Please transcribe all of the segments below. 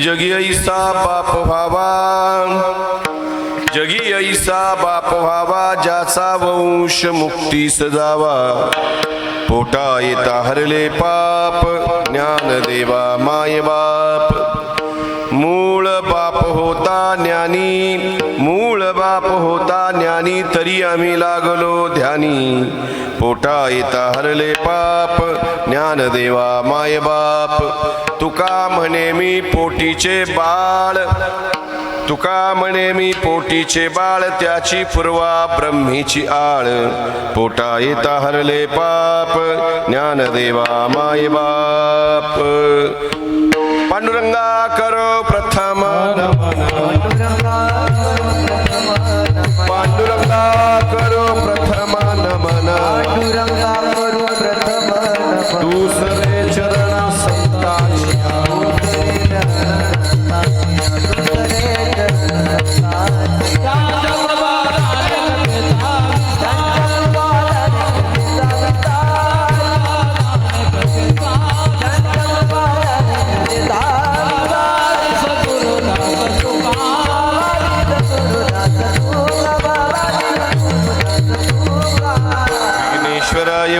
जगी ऐसा बाप व्हावा, जगी ऐसा बाप व्हावा, ज्याचा वंश मुक्तीस जावा. पोटा येता हरले पाप, ज्ञानदेवा माय बाप. मूळ बाप होता ज्ञानी, मूळ बाप होता ज्ञानी, तरी आम्ही लागलो ध्यानी. पोटा येता हरले पाप, ज्ञानदेवा माय बाप. तुका म्हणे मी पोटीचे बाळ, तुका म्हणे मी पोटीचे बाळ, त्याची पूर्वा ब्रह्मीची आळ. पोटा येता हरले पाप, ज्ञानदेवा माय बाप. पांडुरंगा करो प्रथम नमन, पांडुरंगा करो प्रथम नमन, दुसरे चरण संतांची.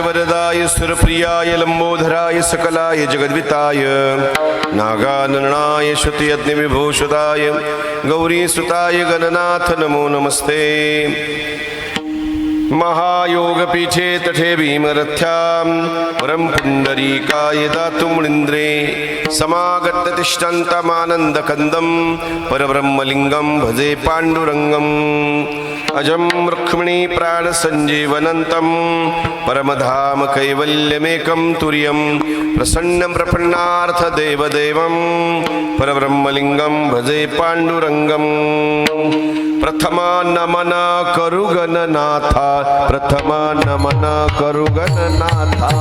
वरदाय सुरप्रियाय लंबोधराय सकलाय जगद्विताय नागाननाय श्रुतियज्ञ विभूषिताय गौरीसुताय गणनाथ नमो नमस्ते. महायोगपीठे तठे भीमरथ्यां परं पुण्डरीकाय दातुमुनीन्द्रे समागत्य तिष्ठन्तमानन्दकन्दं परब्रह्मलिङ्गं भजे पाण्डुरङ्गम्. अजं रुक्मिणी प्राणसञ्जीवनन्तं परमधाम कैवल्यमेकं तुर्यं प्रसन्नं प्रपन्नार्थदेवदेवं परब्रह्मलिङ्गं भजे पाण्डुरङ्गम्. प्रथमा नमन करु गणनाथा, प्रथमा नमन करु गणनाथा.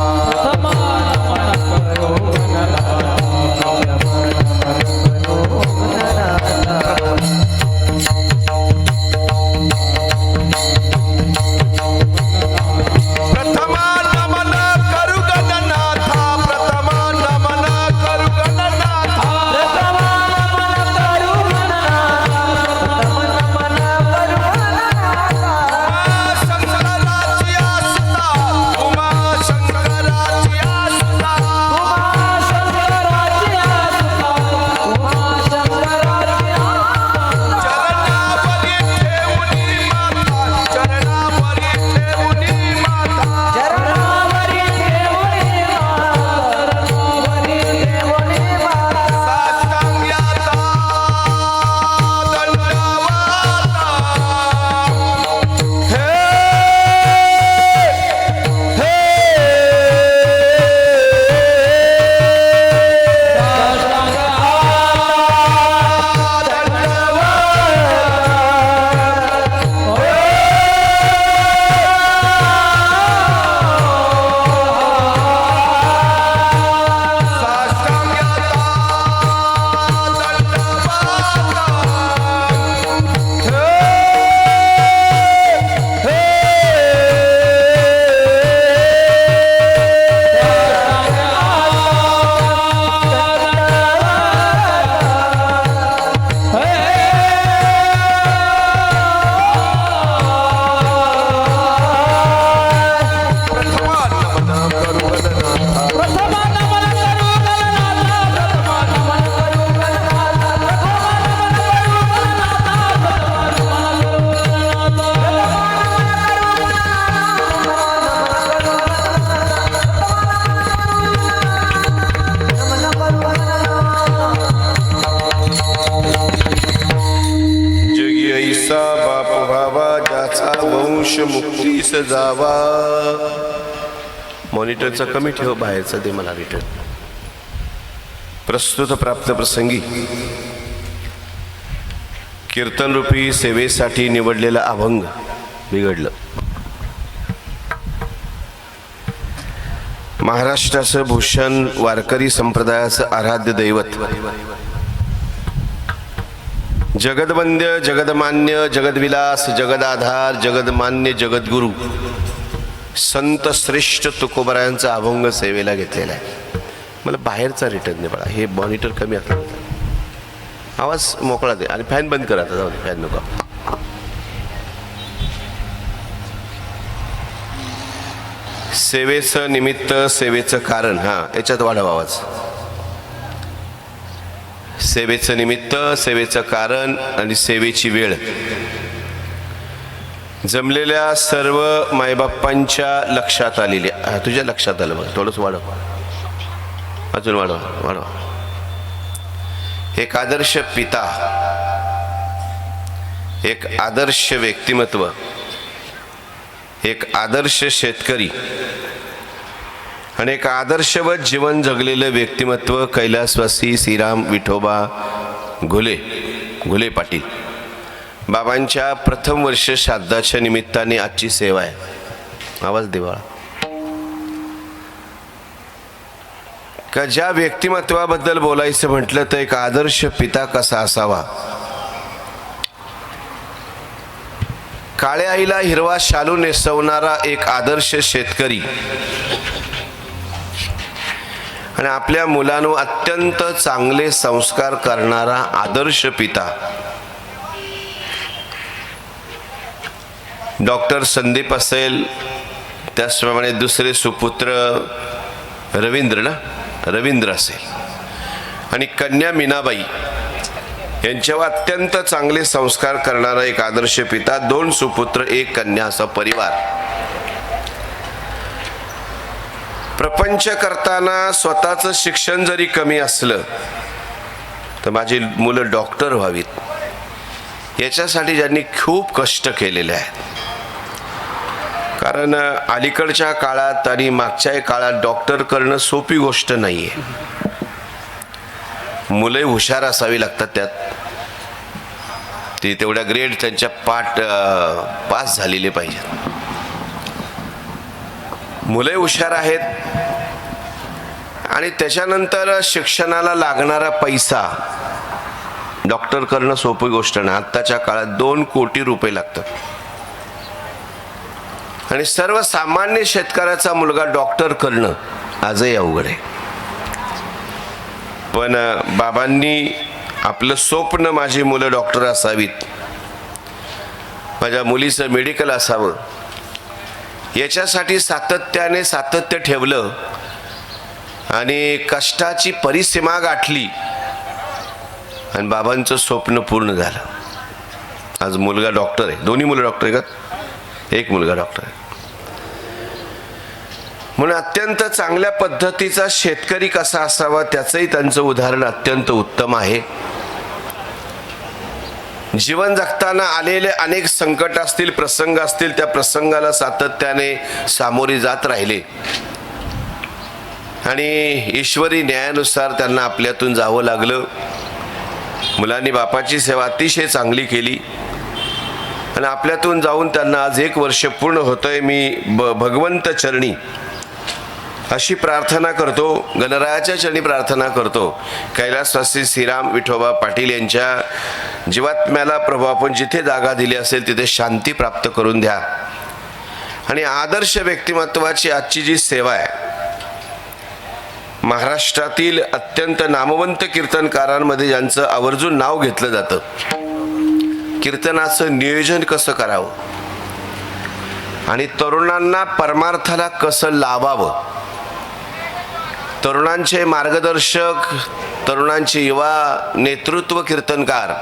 मुक्तीस जावा. मॉनिटरचा कमी ठेव, बाहेरचा दे मला रिटर्न. प्रस्तुत प्राप्त प्रसंगी कीर्तन रूपी सेवेसाठी निवडलेलं अभंग बिघडलं. महाराष्ट्राचं भूषण, वारकरी संप्रदायाचं आराध्य दैवत, जगदवंद्य, जगदमान्य, जगदविलास, जगदाधार, जगदमान्य, जगद्गुरु संत श्रेष्ठ तुकोबरायांचा अभंग सेवेला घेतलेला आहे. मला बाहेरचा रिटर्न दे बघा, हे मॉनिटर कमी असलं. आवाज मोकळा दे आणि फॅन बंद करा आता, जाऊ दे फॅन नको. सेवेचं निमित्त, सेवेचं कारण, याच्यात वाढव आवाज. सेवेचं निमित्त, सेवेचं कारण आणि सेवेची वेळ. जमलेल्या सर्व मायबाप्पांच्या लक्षात आलेली, तुझ्या लक्षात आलं बघ, थोडंच वाढव, अजून वाढव. एक आदर्श पिता, एक आदर्श व्यक्तिमत्व, एक आदर्श शेतकरी आणि एक आदर्शवत जीवन जगलेलं व्यक्तिमत्व कैलासवासी श्रीराम विठोबा घुले पाटील. बाबांच्या प्रथम वर्ष श्राद्धाच्या निमित्ताने आजची सेवा आहे. आवाज देवा. का ज्या व्यक्तिमत्वाबद्दल बोलायचं म्हटलं तर एक आदर्श पिता कसा असावा. काळ्या आईला हिरवा शालू नेसवणारा एक आदर्श शेतकरी आणि आपल्या मुलांवर अत्यंत चांगले संस्कार करणारा आदर्श पिता. डॉक्टर संदीप असेल, त्याचप्रमाणे दुसरे सुपुत्र रवींद्र असेल आणि कन्या मीनाबाई यांच्यावर अत्यंत चांगले संस्कार करणारा एक आदर्श पिता. 2 सुपुत्र 1 कन्या असा परिवार. प्रपंच करताना स्वतःचं शिक्षण जरी कमी असलं तर माझी मुलं डॉक्टर व्हावीत याच्यासाठी ज्यांनी खूप कष्ट केलेले आहेत. कारण अलीकडच्या काळात आणि मागच्या काळात डॉक्टर करणं सोपी गोष्ट नाहीये. मुले हुशार असावी लागतात, त्यात ती तेवढ्या ग्रेड त्यांच्या पास झालेले पाहिजेत. मुले हुशार आहेत आणि त्याच्यानंतर शिक्षणाला लागणारा पैसा, डॉक्टर करणं सोपी गोष्ट नाही. आत्ताच्या काळात 2 कोटी रुपये लागतात आणि सर्वसामान्य शेतकऱ्याचा मुलगा डॉक्टर करणं आजही अवघड आहे. पण बाबांनी आपलं स्वप्न माझी मुलं डॉक्टर असावीत, माझ्या मुलीचं मेडिकल असावं याच्यासाठी सातत्य ठेवलं आणि कष्टाची परिसीमा गाठली आणि बाबांचं स्वप्न पूर्ण झालं. आज मुलगा डॉक्टर आहे. दोन्ही मुलं डॉक्टर आहे का? एक मुलगा डॉक्टर आहे. म्हणून अत्यंत चांगल्या पद्धतीचा शेतकरी कसा असावा त्याचंही त्यांचं उदाहरण अत्यंत उत्तम आहे. जीवन जगताना आलेले अनेक संकट असतील, प्रसंग असतील, त्या प्रसंगाला सातत्याने सामोरे जात राहिले आणि ईश्वरी न्यायानुसार त्यांना आपल्यातून जावं लागलं. मुलांनी बापाची सेवा अतिशय चांगली केली आणि आपल्यातून जाऊन त्यांना आज 1 वर्ष पूर्ण होतंय. मी भगवंत चरणी अशी प्रार्थना करतो, गणरायाच्या चरणी प्रार्थना करतो, कैलासवासी श्रीराम विठोबा पाटील यांच्या जीवात्म्याला प्रभू आपण जिथे जागा दिली असेल तिथे शांती प्राप्त करून द्या. आणि आदर्श व्यक्तिमत्वाची आजची जी सेवा आहे, महाराष्ट्रातील अत्यंत नामवंत कीर्तनकारांमध्ये ज्यांचं आवर्जून नाव घेतलं जातं, कीर्तनाचं नियोजन कसं करावं आणि तरुणांना परमार्थाला कसं लावावं, तरुणांचे मार्गदर्शक, तरुणांचे युवा नेतृत्व कीर्तनकार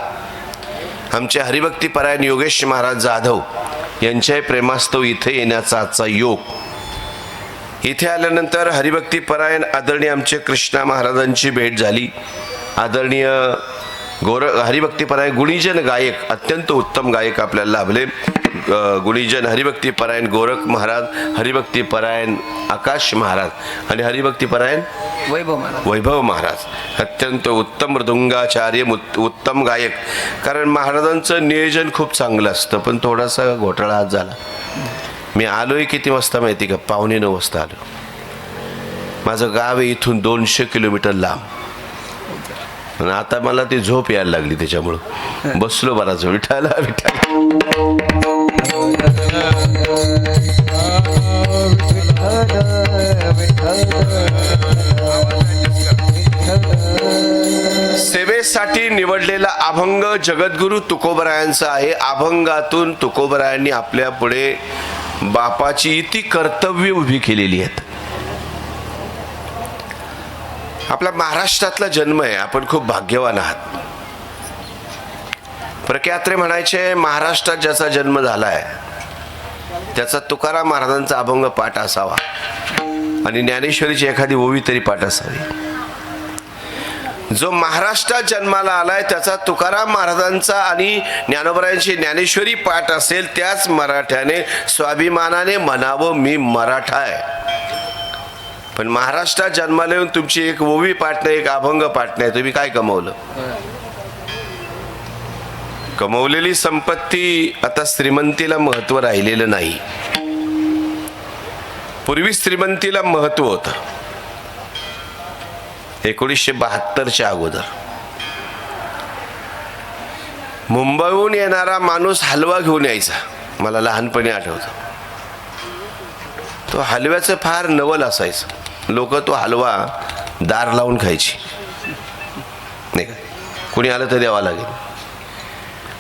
आमचे हरिभक्तीपरायण योगेश महाराज जाधव यांच्या प्रेमास्तव इथे येण्याचा आजचा योग. इथे आल्यानंतर हरिभक्तीपरायण आदरणीय आमचे कृष्णा महाराजांची भेट झाली. आदरणीय हरिभक्तीपरायण गुणीजन गायक, अत्यंत उत्तम गायक आपल्याला लाभले. गुणीजन हरिभक्तीपरायण गोरख महाराज, हरिभक्तीपरायण आकाश महाराज आणि हरिभक्तीपरायण वैभव महाराज, अत्यंत उत्तम मृदुंगाचार्य, उत्तम गायक. कारण महाराजांचं नियोजन खूप चांगलं असतं, पण थोडासा घोटाळा आज झाला. मी आलोय किती वाजता माहिती का? 8:45 वाजता आलो. माझं गाव आहे इथून 200 किलोमीटर लांब. आता मला ती झोप यायला लागली, त्याच्यामुळं बसलो बराच. विठाला विठाला. सेवेसाठी तुकोबासाठी निवडलेला अभंग जगद्गुरु तुकोबरायांचा आहे. अभंगातून तुकोबरायांनी आपल्या पुढे बापाची इति कर्तव्य उभी केलेली आहेत. आपला महाराष्ट्रातला जन्म आहे, आपण खूप भाग्यवान आहात. प्रख्यात्रे म्हणायचे महाराष्ट्रात ज्याचा जन्म झालाय त्याचा तुकाराम महाराजांचा अभंग पाठ असावा आणि ज्ञानेश्वरीची एखादी ओवी तरी पाठ असावी. जो महाराष्ट्रात जन्माला आलाय त्याचा तुकाराम महाराजांचा आणि ज्ञानोबरायांची ज्ञानेश्वरी पाठ असेल, त्याच मराठ्याने स्वाभिमानाने म्हणावं मी मराठा आहे. पण महाराष्ट्रात जन्माला येऊन तुमची एक ओवी पाठ नाही, एक अभंग पाठ नाही, तुम्ही काय कमवलं? कमवलेली संपत्ती आता श्रीमंतीला महत्व राहिलेलं नाही. पूर्वी श्रीमंतीला महत्व होतं. 1972च्या अगोदर मुंबईहून येणारा माणूस हलवा घेऊन यायचा, मला लहानपणी आठवतं. तो हलव्याचं फार नवल असायचं. लोक तो हलवा दार लावून खायची, नाही का, कुणी आलं तर द्यावा लागेल.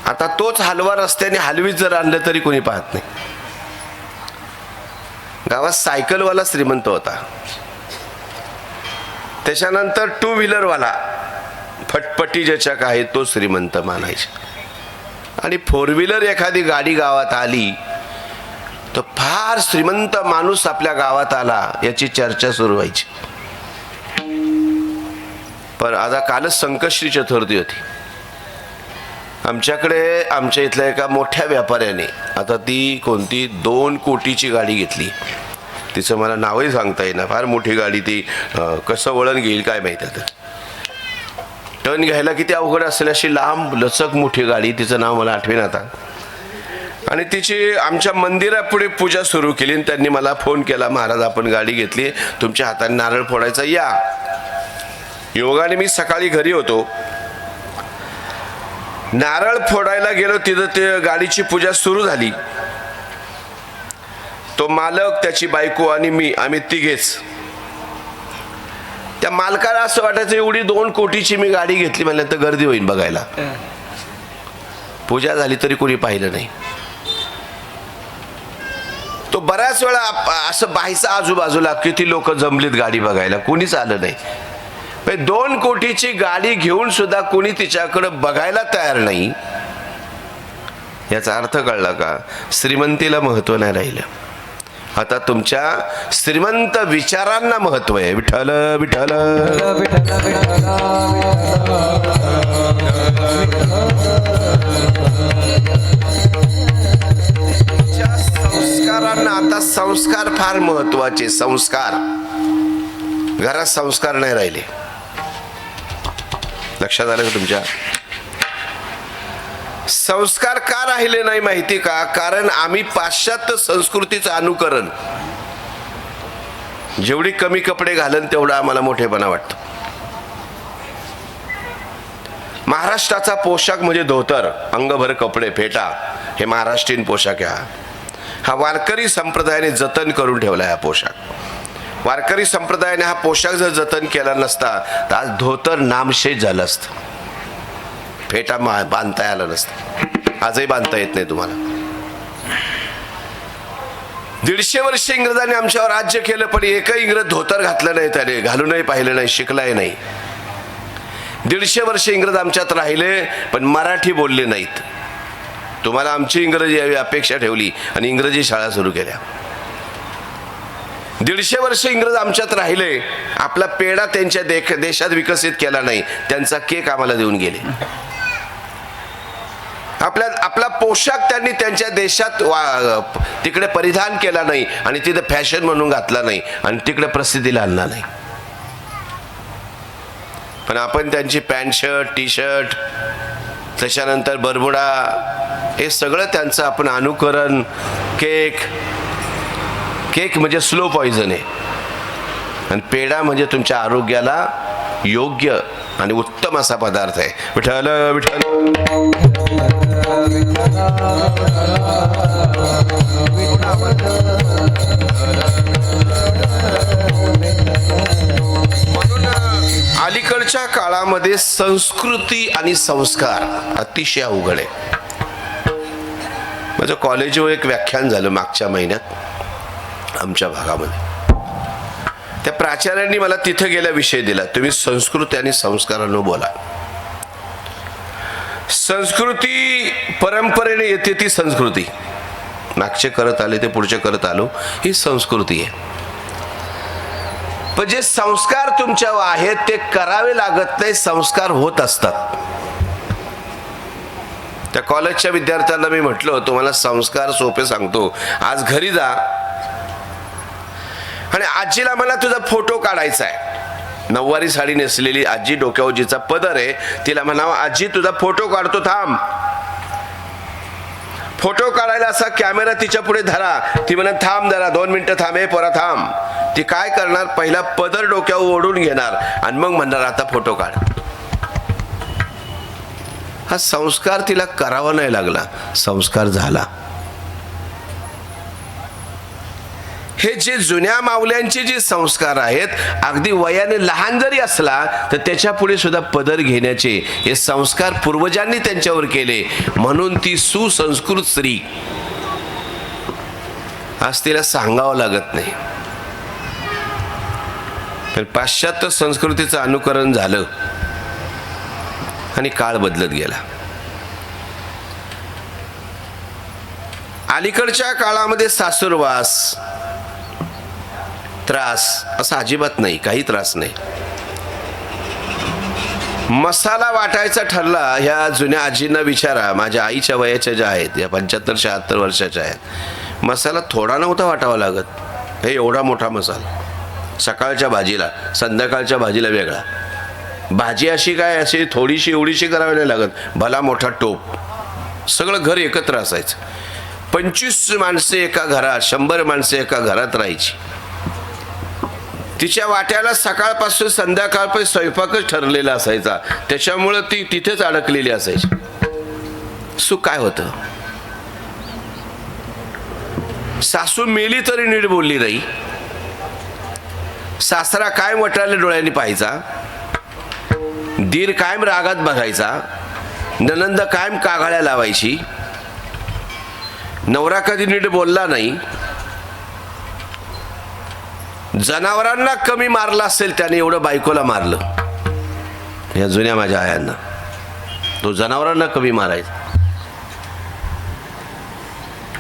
आता तोच हलवा रस्त्याने हलवीत जर आणलं तरी कोणी पाहत नाही. गावात सायकलवाला श्रीमंत होता, त्याच्यानंतर टू व्हीलरवाला फटफटी ज्याच्या आहे तो श्रीमंत मानायचा. आणि फोर व्हीलर एखादी गाडी गावात आली तर फार श्रीमंत माणूस आपल्या गावात आला याची चर्चा सुरू व्हायची. पण आता कालच संकष्टी चतुर्थी होती. आमच्याकडे आमच्या इथल्या एका मोठ्या व्यापाऱ्याने आता ती कोणती 2 कोटीची गाडी घेतली. तिचं मला नावही सांगता येईना, फार मोठी गाडी. ती कसं वळण घेईल काय माहिती. आता टर्न घ्यायला किती अवघड असेल अशी लांब लचक मोठी गाडी, तिचं नाव मला आठवेन आता. आणि तिची आमच्या मंदिरापुढे पूजा सुरू केली आणि त्यांनी मला फोन केला, महाराज आपण गाडी घेतली, तुमच्या हाताने नारळ फोडायचा या. योगाने मी सकाळी घरी होतो, नारळ फोडायला गेलो, तिथं ते गाडीची पूजा सुरू झाली. तो मालक, त्याची बायको आणि मी, आम्ही तिघेच. त्या मालकाला असं वाटायचं एवढी 2 कोटीची मी गाडी घेतली म्हणल्यानंतर गर्दी होईल बघायला. पूजा झाली तरी कोणी पाहिलं नाही. तो बऱ्याच वेळा असं बाहेरचा आजूबाजूला किती लोक जमलीत गाडी बघायला, कोणीच आलं नाही. 2 कोटीची गाडी घेऊन सुद्धा कोणी तिच्याकडे बघायला तयार नाही. याचा अर्थ कळला का? श्रीमंतीला महत्व नाही राहिलं. आता तुमच्या श्रीमंत विचारांना महत्व आहे. विठ्ठल विठ्ठल संस्कारांना आता संस्कार फार महत्वाचे. संस्कार, घरात संस्कार नाही राहिले. लक्षात आलं का तुमच्या? संस्कार का राहिले नाही माहिती का? कारण आम्ही पाश्चात्य संस्कृतीचं अनुकरण. जेवढी कमी कपडे घालन तेवढा आम्हाला मोठेपणा वाटतो. महाराष्ट्राचा पोशाख म्हणजे धोतर, अंगभर कपडे, फेटा, हे महाराष्ट्रीयन पोशाख आहे. हा वारकरी संप्रदायाने जतन करून ठेवला. हा पोशाख वारकरी संप्रदायाने हा पोशाख जर जतन केला नसता तर आज धोतर नामशेष झालं असतं, फेटा बांधता आला नसतं. आजही बांधता येत नाही तुम्हाला. 150 वर्ष इंग्रजांनी आमच्यावर राज्य केलं, पण एकही इंग्रज धोतर घातलं नाही, त्याने घालूनही पाहिलं नाही, शिकलाय नाही. 150 वर्ष इंग्रज आमच्यात राहिले पण मराठी बोलले नाहीत. तुम्हाला आमची इंग्रजी यावी अपेक्षा ठेवली आणि इंग्रजी शाळा सुरू केल्या. 150 वर्ष इंग्रज आमच्यात राहिले, आपला पेढा त्यांच्या देशात विकसित केला नाही, त्यांचा केक आम्हाला देऊन गेले. आपला पोशाख त्यांनी त्यांच्या देशात तिकडे परिधान केला नाही आणि तिथे फॅशन म्हणून घातला नाही आणि तिकडे प्रसिद्धीला आणला नाही. पण आपण त्यांची पॅन्ट शर्ट, टी शर्ट, त्याच्यानंतर बरमुडा, हे सगळं त्यांचं आपण अनुकरण. केक म्हणजे स्लो पॉइझन आहे आणि पेढा म्हणजे तुमच्या आरोग्याला योग्य आणि उत्तम असा पदार्थ आहे. विठ्ठल विठ्ठल म्हणून अलीकडच्या काळात काळामध्ये संस्कृती आणि संस्कार अतिशय अवघड आहे. माझं कॉलेजवर एक व्याख्यान झालं मागच्या महिन्यात आमच्या भागामध्ये. त्या प्राचार्यांनी मला तिथं गेल्या विषय दिला, तुम्ही संस्कृती आणि संस्कारांवर बोला. संस्कृती परंपरेने येते, ती संस्कृती मागचे करत आले ते पुढचे करत आलो, ही संस्कृती आहे. पण जे संस्कार तुमच्यावर आहेत ते करावे लागत नाही, संस्कार होत असतात. त्या कॉलेजच्या विद्यार्थ्यांना मी म्हटलं, तुम्हाला संस्कार सोपे सांगतो. आज घरी जा आणि आजीला मला तुझा फोटो काढायचा आहे. नऊवारी साडी नेसलेली आजी, डोक्यावर जिचा पदर आहे, तिला म्हणावं आजी तुझा फोटो काढतो, थांब. फोटो काढायला असा कॅमेरा तिच्या पुढे धरा, ती म्हणा थांब जरा 2 मिनिटं थांब, हे पोरा थांब. ती काय करणार, पहिला पदर डोक्यावर ओढून घेणार आणि मग म्हणणार आता फोटो काढ. हा संस्कार तिला करावा नाही लागला, संस्कार झाला. हे जे जुन्या माऊल्यांचे जे संस्कार आहेत, अगदी वयाने लहान जरी असला तर त्याच्या पुढे सुद्धा पदर घेण्याचे हे संस्कार पूर्वजांनी त्यांच्यावर केले, म्हणून ती सुसंस्कृत स्त्री. आज तिला सांगावं लागत नाही. पण पाश्चात्य संस्कृतीचं अनुकरण झालं आणि काळ बदलत गेला. अलीकडच्या काळामध्ये सासूरवास, त्रास असा अजिबात नाही, काही त्रास नाही. मसाला वाटायचा ठरला, ह्या जुन्या आजींना विचारा, माझ्या आईच्या वयाच्या ज्या आहेत, या 75-76 वर्षाच्या आहेत, मसाला थोडा नव्हता वाटावा लागत. हे एवढा मोठा मसाला, सकाळच्या भाजीला संध्याकाळच्या भाजीला वेगळा. भाजी अशी काय अशी थोडीशी एवढीशी करावी नाही लागत, भला मोठा टोप. सगळं घर एकत्र असायचं. 25 माणसे एका घरात, 100 माणसे एका घरात राहायची. तिच्या वाट्याला सकाळपासून संध्याकाळपर्यंत स्वयंपाकच ठरलेला असायचा, त्याच्यामुळं ती तिथेच अडकलेली असायची. सुख काय होतं, सासू मेली तरी नीट बोलली नाही, सासरा कायम वटारल्या डोळ्यांनी पाहायचा, दीर कायम रागात बघायचा, ननंद कायम कागाळ्या लावायची, नवरा कधी नीट बोलला नाही. जनावरांना कमी मारलं असेल त्याने, एवढं बायकोला मारलं. या जुन्या माझ्या आयांना तो जनावरांना कमी मारायचा,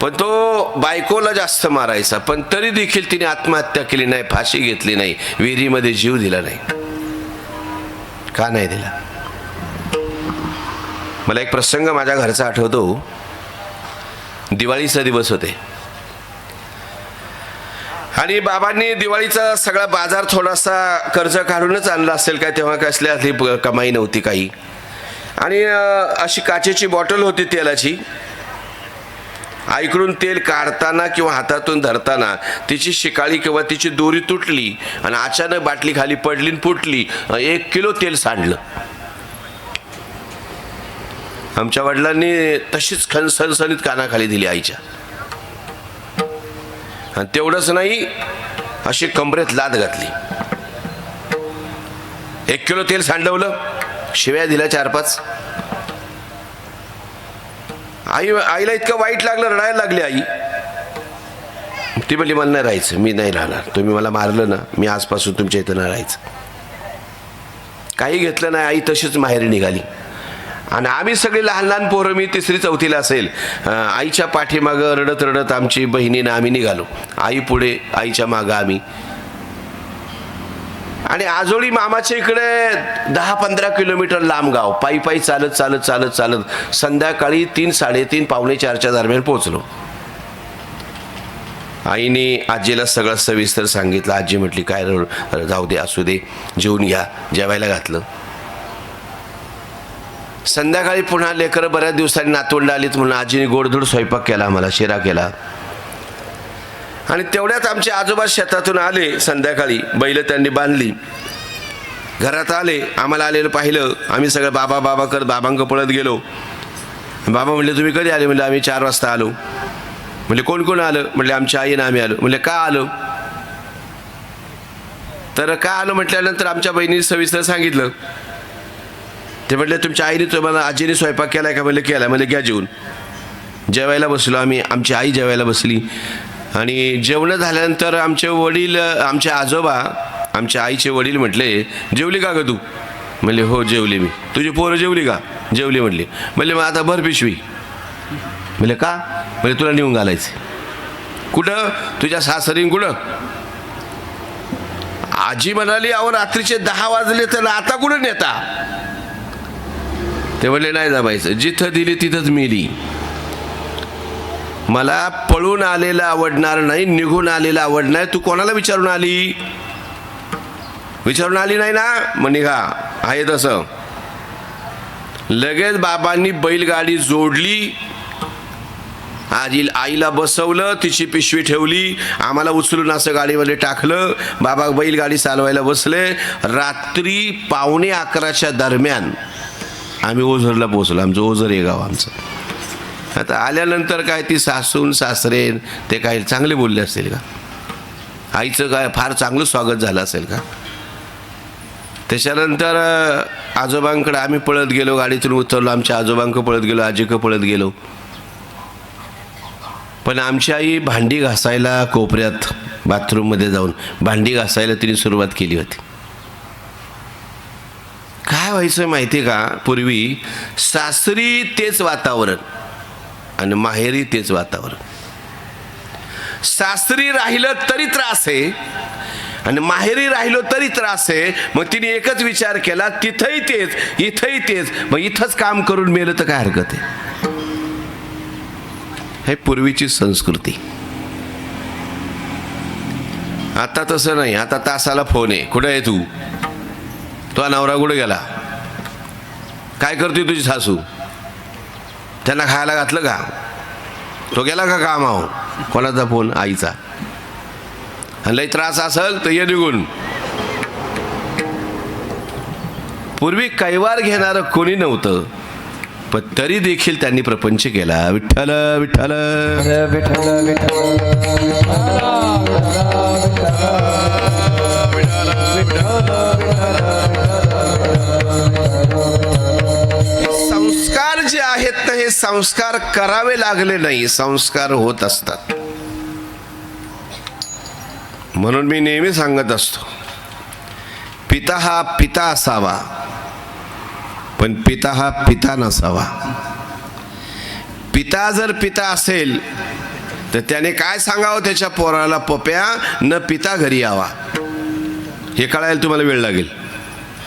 पण तो बायकोला जास्त मारायचा. पण तरी देखील तिने आत्महत्या केली नाही, फाशी घेतली नाही, विहिरीमध्ये जीव दिला नाही. का नाही दिला? मला एक प्रसंग माझ्या घरचा आठवतो. दिवाळीचा दिवस होते आणि बाबांनी दिवाळीचा सगळा बाजार थोडासा कर्ज काढूनच आणला असेल काय, तेव्हा कसली कमाई नव्हती काही. आणि अशी काचेची बॉटल होती तेलाची. आईकडून तेल काढताना किंवा हातातून धरताना तिची शिकाळी किंवा तिची दोरी तुटली आणि अचानक बाटली खाली पडली आणि फुटली. 1 किलो तेल सांडलं. आमच्या वडिलांनी तशीच सणसणीत कानाखाली दिली आईच्या. आणि तेवढंच नाही, अशी कमरेत लाद घातली. 1 किलो तेल सांडवलं, शिव्या दिल्या 4-5. आईला इतकं वाईट लागलं, रडायला लागली आई. ती म्हणली मला नाही राहायचं, मी नाही राहणार, तुम्ही मला मारलं ना, मी आजपासून तुमच्या इथं नाही राहायचं. काही घेतलं नाही, आई तशीच माहेरी निघाली. आणि आम्ही सगळे लहान लहान पोरं, मी 3री-4थीला असेल, आईच्या पाठीमागं रडत रडत आमची बहिणीनं आम्ही निघालो. आई पुढे, आईच्या मागं आम्ही. आणि आजोळी मामाच्या इकडे 10-15 किलोमीटर लांब गाव, पायी पायी चालत चालत चालत चालत संध्याकाळी 3-3:30 पावणे-4च्या दरम्यान पोहोचलो. आईने आजीला सगळं सविस्तर सांगितलं. आजी म्हटली काय जाऊ दे, असू दे, जेवून घ्या. जेवायला घातलं. संध्याकाळी पुन्हा लेकरं बऱ्याच दिवसांनी नातवंड आलीत म्हणून आजीने गोडधोड स्वयंपाक केला, मला शिरा केला. आणि तेवढ्यात आमचे आजोबा शेतातून आले संध्याकाळी, बैल त्यांनी बांधली, घरात आले. आम्हाला आलेलं पाहिलं. आम्ही सगळं बाबा बाबा करत बाबांक पळत गेलो. बाबा म्हणले तुम्ही कधी आले? म्हणले आम्ही 4 वाजता आलो. म्हणले कोण कोण आलं? म्हणले आमच्या आईनं आम्ही आलो. म्हणले का आलो? तर का आलो म्हटल्यानंतर आमच्या बहिणीने सविस्तर सांगितलं. ते म्हटले तुमच्या आईने तुम्हाला आजीने स्वयंपाक केलाय का? म्हणलं केला. म्हणले घ्या जेवून. जेवायला बसलो आम्ही. आमची आई जेवायला बसली आणि जेवणं झाल्यानंतर आमचे वडील, आमचे आजोबा, आमच्या आईचे वडील म्हटले जेवली का ग तू? म्हणले हो जेवली मी. तुझी पोरं जेवली का? जेवली म्हणली. म्हणले मग आता भर पिशवी. म्हणले का? म्हणजे तुला नेऊन घालायचे. कुठं? तुझ्या सासरीन. कुठं? आजी म्हणाली अहो रात्रीचे 10 वाजले तर आता कुठं नेता? ते म्हणले नाही जमायचं. जिथं दिली तिथंच मेली. मला पळून आलेलं आवडणार नाही, निघून आलेलं आवडणार. तू कोणाला विचारून आली? विचारून आली नाही ना? मग निघा. आहे तसं. लगेच बाबांनी बैलगाडी जोडली. आईला बसवलं, तिची पिशवी ठेवली, आम्हाला उचलून असं गाडीमध्ये टाकलं. बाबा बैलगाडी चालवायला बसले. रात्री 11:15च्या दरम्यान आम्ही ओझरला पोहोचलो. आमचं ओझर हे गाव आमचं. आता आल्यानंतर काय ती सासून सासरे ते काय चांगले बोलले असतील का? आईचं काय फार चांगलं स्वागत झालं असेल का? त्याच्यानंतर आजोबांकडे आम्ही पळत गेलो. गाडीतून उतरलो. आमच्या आजोबांकडे पळत गेलो, आजीकडे पळत गेलो. पण आमची आई भांडी घासायला कोपऱ्यात बाथरूममध्ये जाऊन भांडी घासायला तिने सुरुवात केली होती. काय व्हायचं माहिती आहे का? पूर्वी सासरी तेच वातावरण आणि माहेरी तेच वातावरण. सासरी राहिलं तरी त्रास आहे आणि माहेरी राहिलो तरी त्रास आहे. मग तिने एकच विचार केला, तिथंही तेच इथंही तेच, मग इथंच काम करून मेलं तर काय हरकत आहे? हे पूर्वीची संस्कृती. आता तसं नाही. आता तासाला फोन आहे. कुठे आहे तू? तो नवरा कुठे गेला? काय करतोय तुझी सासू? त्यांना खायला घातलं का? तो गेला का कामावर? कोणाचा फोन? आईचा. लई त्रास असेल तर ये निघून. पूर्वी कैवार घेणारं कोणी नव्हतं, पण तरी देखील त्यांनी प्रपंच केला. विठ्ठल विठ्ठल संस्कार जे आहेत ना, हे संस्कार करावे लागले नाही, संस्कार होत असतात. म्हणून मी नेहमी सांगत असतो, पिता हा पिता असावा, पण पिता हा पिता नसावा. पिता जर पिता असेल तर त्याने काय सांगावं त्याच्या पोराला? पप्या न पिता घरी यावा. हे कळायला तुम्हाला वेळ लागेल.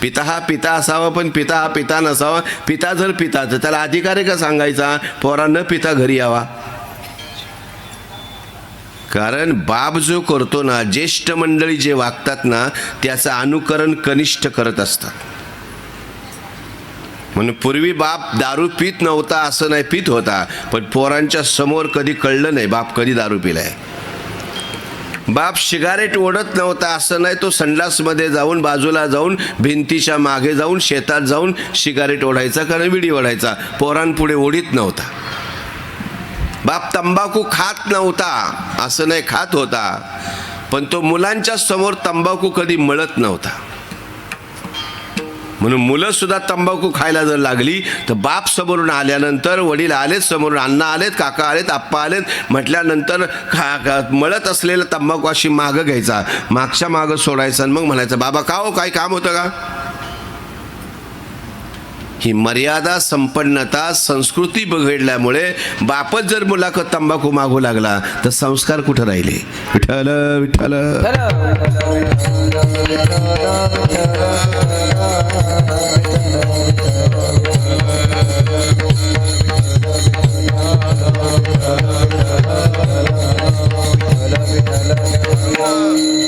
पिता हा पिता असावा, पण पिता हा पिता नसावा. पिता जर पिता तर त्याला अधिकार आहे का सांगायचा पोरा न पिता घरी यावा? कारण बाप जो करतो ना, ज्येष्ठ मंडळी जे वागतात ना, त्याचं अनुकरण कनिष्ठ करत असतात. म्हणून पूर्वी बाप दारू पित नव्हता असं नाही, पित होता, पण पोरांच्या समोर कधी कळलं नाही बाप कधी दारू पिलाय. बाप सिगारेट ओढत नव्हता असं नाही, तो संडासमध्ये जाऊन बाजूला जाऊन भिंतीच्या मागे जाऊन शेतात जाऊन सिगारेट ओढायचा कारण विडी ओढायचा. पोरांपुढे ओढीत नव्हता. बाप तंबाखू खात नव्हता असं नाही, खात होता, पण तो मुलांच्या समोर तंबाखू कधी मळत नव्हता. म्हणून मुलं सुद्धा तंबाखू खायला जर लागली तर बाप समोरून आल्यानंतर, वडील आलेत समोरून, अण्णा आलेत, काका आलेत, आप्पा आलेत म्हटल्यानंतर मळत असलेला तंबाखू अशी मागं घ्यायचा, मागच्या मागं सोडायचा आणि मग म्हणायचं बाबा का हो, काय काम होतं का? ही मर्यादा संपन्नता संस्कृती बिघडल्यामुळे बापच जर मुलाखत तंबाखू मागू लागला तर संस्कार कुठं राहिले? विठ्ठल विठ्ठल.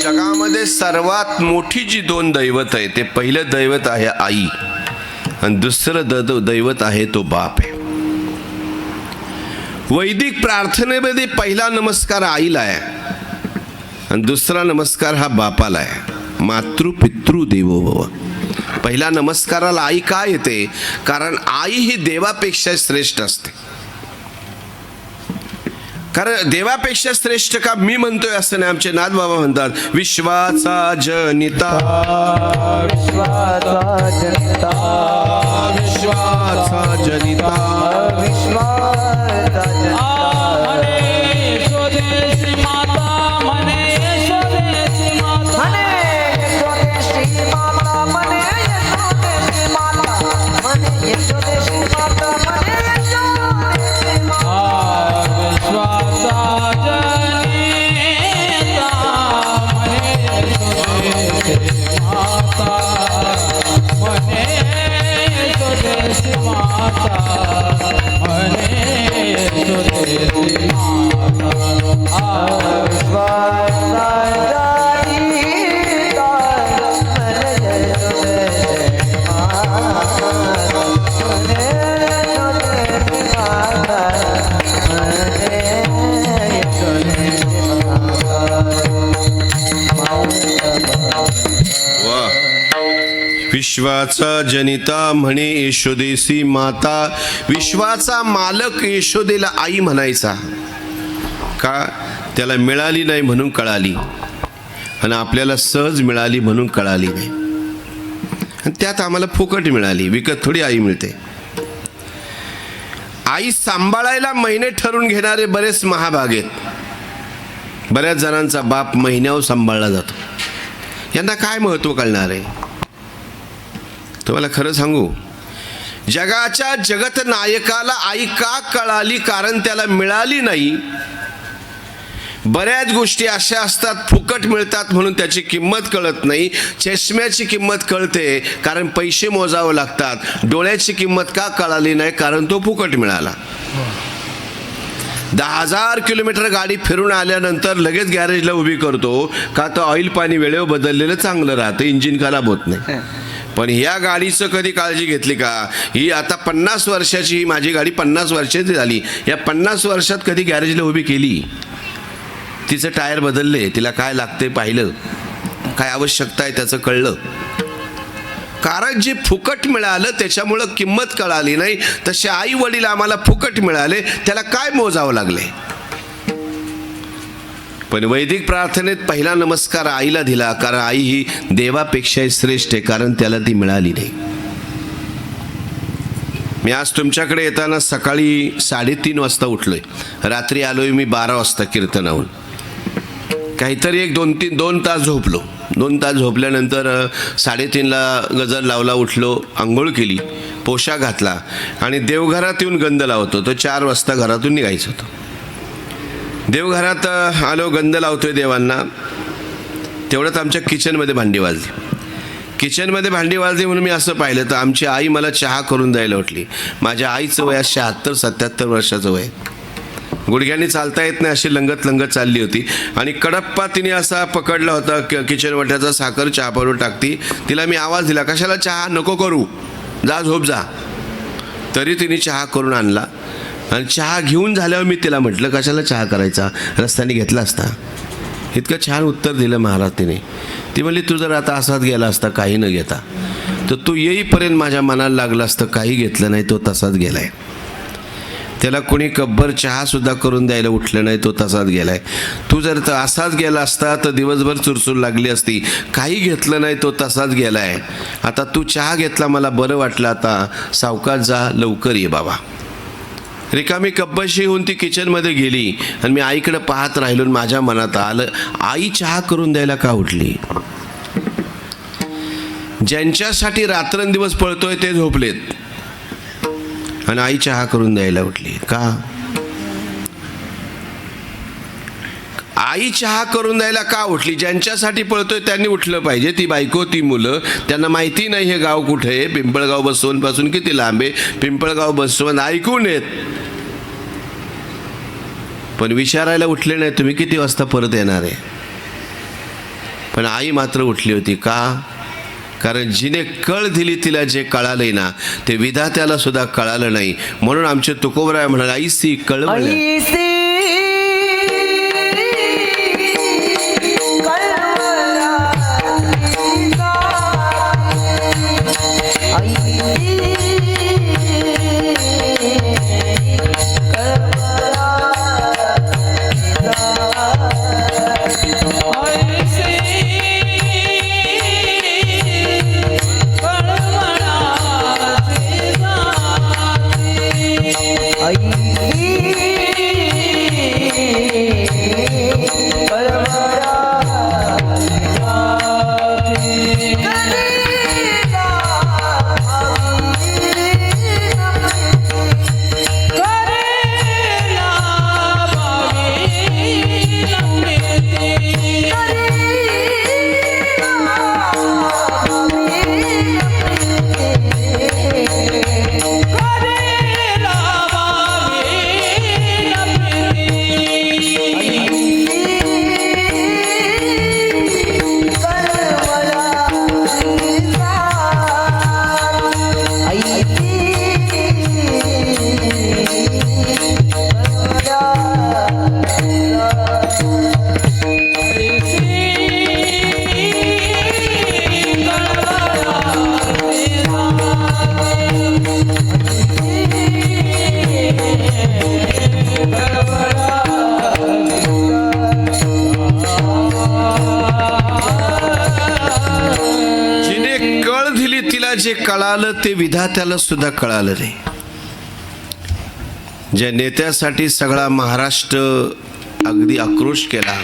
जगामध्ये सर्वात मोठी जी 2 दैवत आहे, ते पहिलं दैवत आहे आई आणि दुसरं दैवत आहे तो बाप आहे. वैदिक प्रार्थनेमध्ये पहिला नमस्कार आईला आहे आणि दुसरा नमस्कार हा बापाला आहे. मातृ पितृ देवो भव. पहिल्या नमस्काराला आई का येते? कारण आई ही देवापेक्षा श्रेष्ठ असते. कारण देवापेक्षा श्रेष्ठ का मी म्हणतोय असं नाही. आमचे नाथ बाबा म्हणतात विश्वाचा जनिता, विश्वाचा जनिता, विश्वाचा जनिता, विश्वाचा जनिता. म्हणे स्वदेशी माता, म्हणे स्वदेशी माता, म्हणे स्वदेशी माता, म्हणे स्वदेशी माता, म्हणे स्वदेशी माता, म्हणे स्वदेशी माता. विश्वाचा जनिता, म्हणे स्वदेशी माता, म्हणे स्वदेशी माता, म्हणे स्वदेशी माता. विश्वाचा जनिता, म्हणे स्वदेशी माता, म्हणे स्वदेशी माता, म्हणे स्वदेशी वा. विश्वाचा जनिता म्हणे यशोदेसी माता. विश्वाचा मालक यशोदेला आई म्हणायचा का? त्याला मिळाली नाही म्हणून कळाली, आणि आपल्याला सहज मिळाली म्हणून कळाली नाही. आणि त्यात आम्हाला फुकट मिळाली, विकत थोडी आई मिळते. आई सांभाळायला महिने ठरवून घेणारे बरेच महाभाग आहेत. बऱ्याच जणांचा बाप महिन्यावर सांभाळला जातो. यांना काय महत्व कळणार आहे? तुम्हाला खरं सांगू, जगाच्या जगत नायकाला आई का कळाली? कारण त्याला मिळाली नाही. बऱ्याच गोष्टी अशा असतात फुकट मिळतात म्हणून त्याची किंमत कळत नाही. चष्म्याची किंमत कळते कारण पैसे मोजावे लागतात. डोळ्याची किंमत का कळाली नाही? कारण तो फुकट मिळाला. 10,000 किलोमीटर गाडी फिरून आल्यानंतर लगेच गॅरेजला उभी करतो का? तर ऑइल पाणी वेळेवर बदललेलं चांगलं राहतं, इंजिन खराब होत नाही. पण ह्या गाडीचं कधी काळजी घेतली का? ही आता 50 वर्षाची, ही माझी गाडी 50 वर्षाची झाली. या 50 वर्षात कधी गॅरेजला उभी केली? तिचं टायर बदलले, तिला काय लागते पाहिलं, काय आवश्यकता आहे त्याचं कळलं. कारण जे फुकट मिळालं त्याच्यामुळं किंमत कळाली नाही. तसे आई वडील आम्हाला फुकट मिळाले, त्याला काय मोजावं लागले. पण वैदिक प्रार्थनेत पहिला नमस्कार आईला दिला, कारण आई ही देवापेक्षाही श्रेष्ठ आहे, कारण त्याला ती मिळाली नाही. मी आज तुमच्याकडे येताना सकाळी 3:30 वाजता उठलोय. रात्री आलोय मी 12 वाजता कीर्तनाहून. काहीतरी एक 2 तास झोपलो. 2 तास झोपल्यानंतर 3:30ला गजर लावला, उठलो, आंघोळ केली, पोशाख घातला आणि देवघरात येऊन गंध लावतो. तो 4 वाजता घरातून निघायचं होतं. देवघरात आलो, गंध लावतोय देवांना. तेवढ्यात आमच्या किचनमध्ये भांडी वाजली. किचनमध्ये भांडी वाजली म्हणून मी असं पाहिलं तर आमची आई मला चहा करून द्यायला उठली. माझ्या आईचं वय 76-77 वर्षाचं वय. गुडघ्याने चालता येत नाही, अशी लंगत लंगत चालली होती. आणि कडप्पा तिने असा पकडला होता किचन वाट्याचा, साखर चहा पावडर टाकती. तिला मी आवाज दिला, कशाला चहा नको करू, जा झोप जा. तरी तिने चहा करून आणला. आणि चहा घेऊन झाल्यावर मी तिला म्हटलं, कशाला चहा करायचा, रस्त्याने घेतला असता. इतकं छान उत्तर दिलं महाराज तिने. ती म्हणली, तू जर आता असाच गेला असता काही न घेता, तर तू येईपर्यंत माझ्या मनाला लागलं असतं. काही घेतलं नाही, तो तसाच गेलाय. त्याला कोणी कब्बर चहा सुद्धा करून द्यायला उठलं नाही, तो तसाच गेलाय. तू जर तर असाच गेला असता तर दिवसभर चुरचूर लागली असती. काही घेतलं नाही, तो तसाच गेलाय. आता तू चहा घेतला, मला बरं वाटलं. आता सावकाश जा, लवकर ये बाबा. रिकामी कब्बशी होऊन ती किचनमध्ये गेली आणि मी आईकडे पाहत राहिलो. माझ्या मनात आलं, आई चहा करून द्यायला का उठली? ज्यांच्यासाठी रात्रंदिवस पळतोय ते झोपलेत आणि आई चहा करून द्यायला उठली का? आई चहा करून द्यायला का उठली? ज्यांच्यासाठी पळतोय त्यांनी उठलं पाहिजे. ती बायको, ती मुलं, त्यांना माहिती नाही हे गाव कुठे आहे, पिंपळगाव बसवून पासून किती लांब आहे. पिंपळगाव बसवून ऐकून येत, पण विचारायला उठले नाही तुम्ही किती वाजता परत येणार आहे. पण आई मात्र उठली होती का? कारण जिने कळ दिली तिला जे कळालंय ना ते विधात्याला सुद्धा कळालं नाही. म्हणून आमचे तुकोबराय म्हणाले, आईसी कळवळल्या. जे कळालं ते विधात्याला सुद्धा कळालं नाही. ज्या नेत्यासाठी सगळा महाराष्ट्र अगदी आक्रोश केला,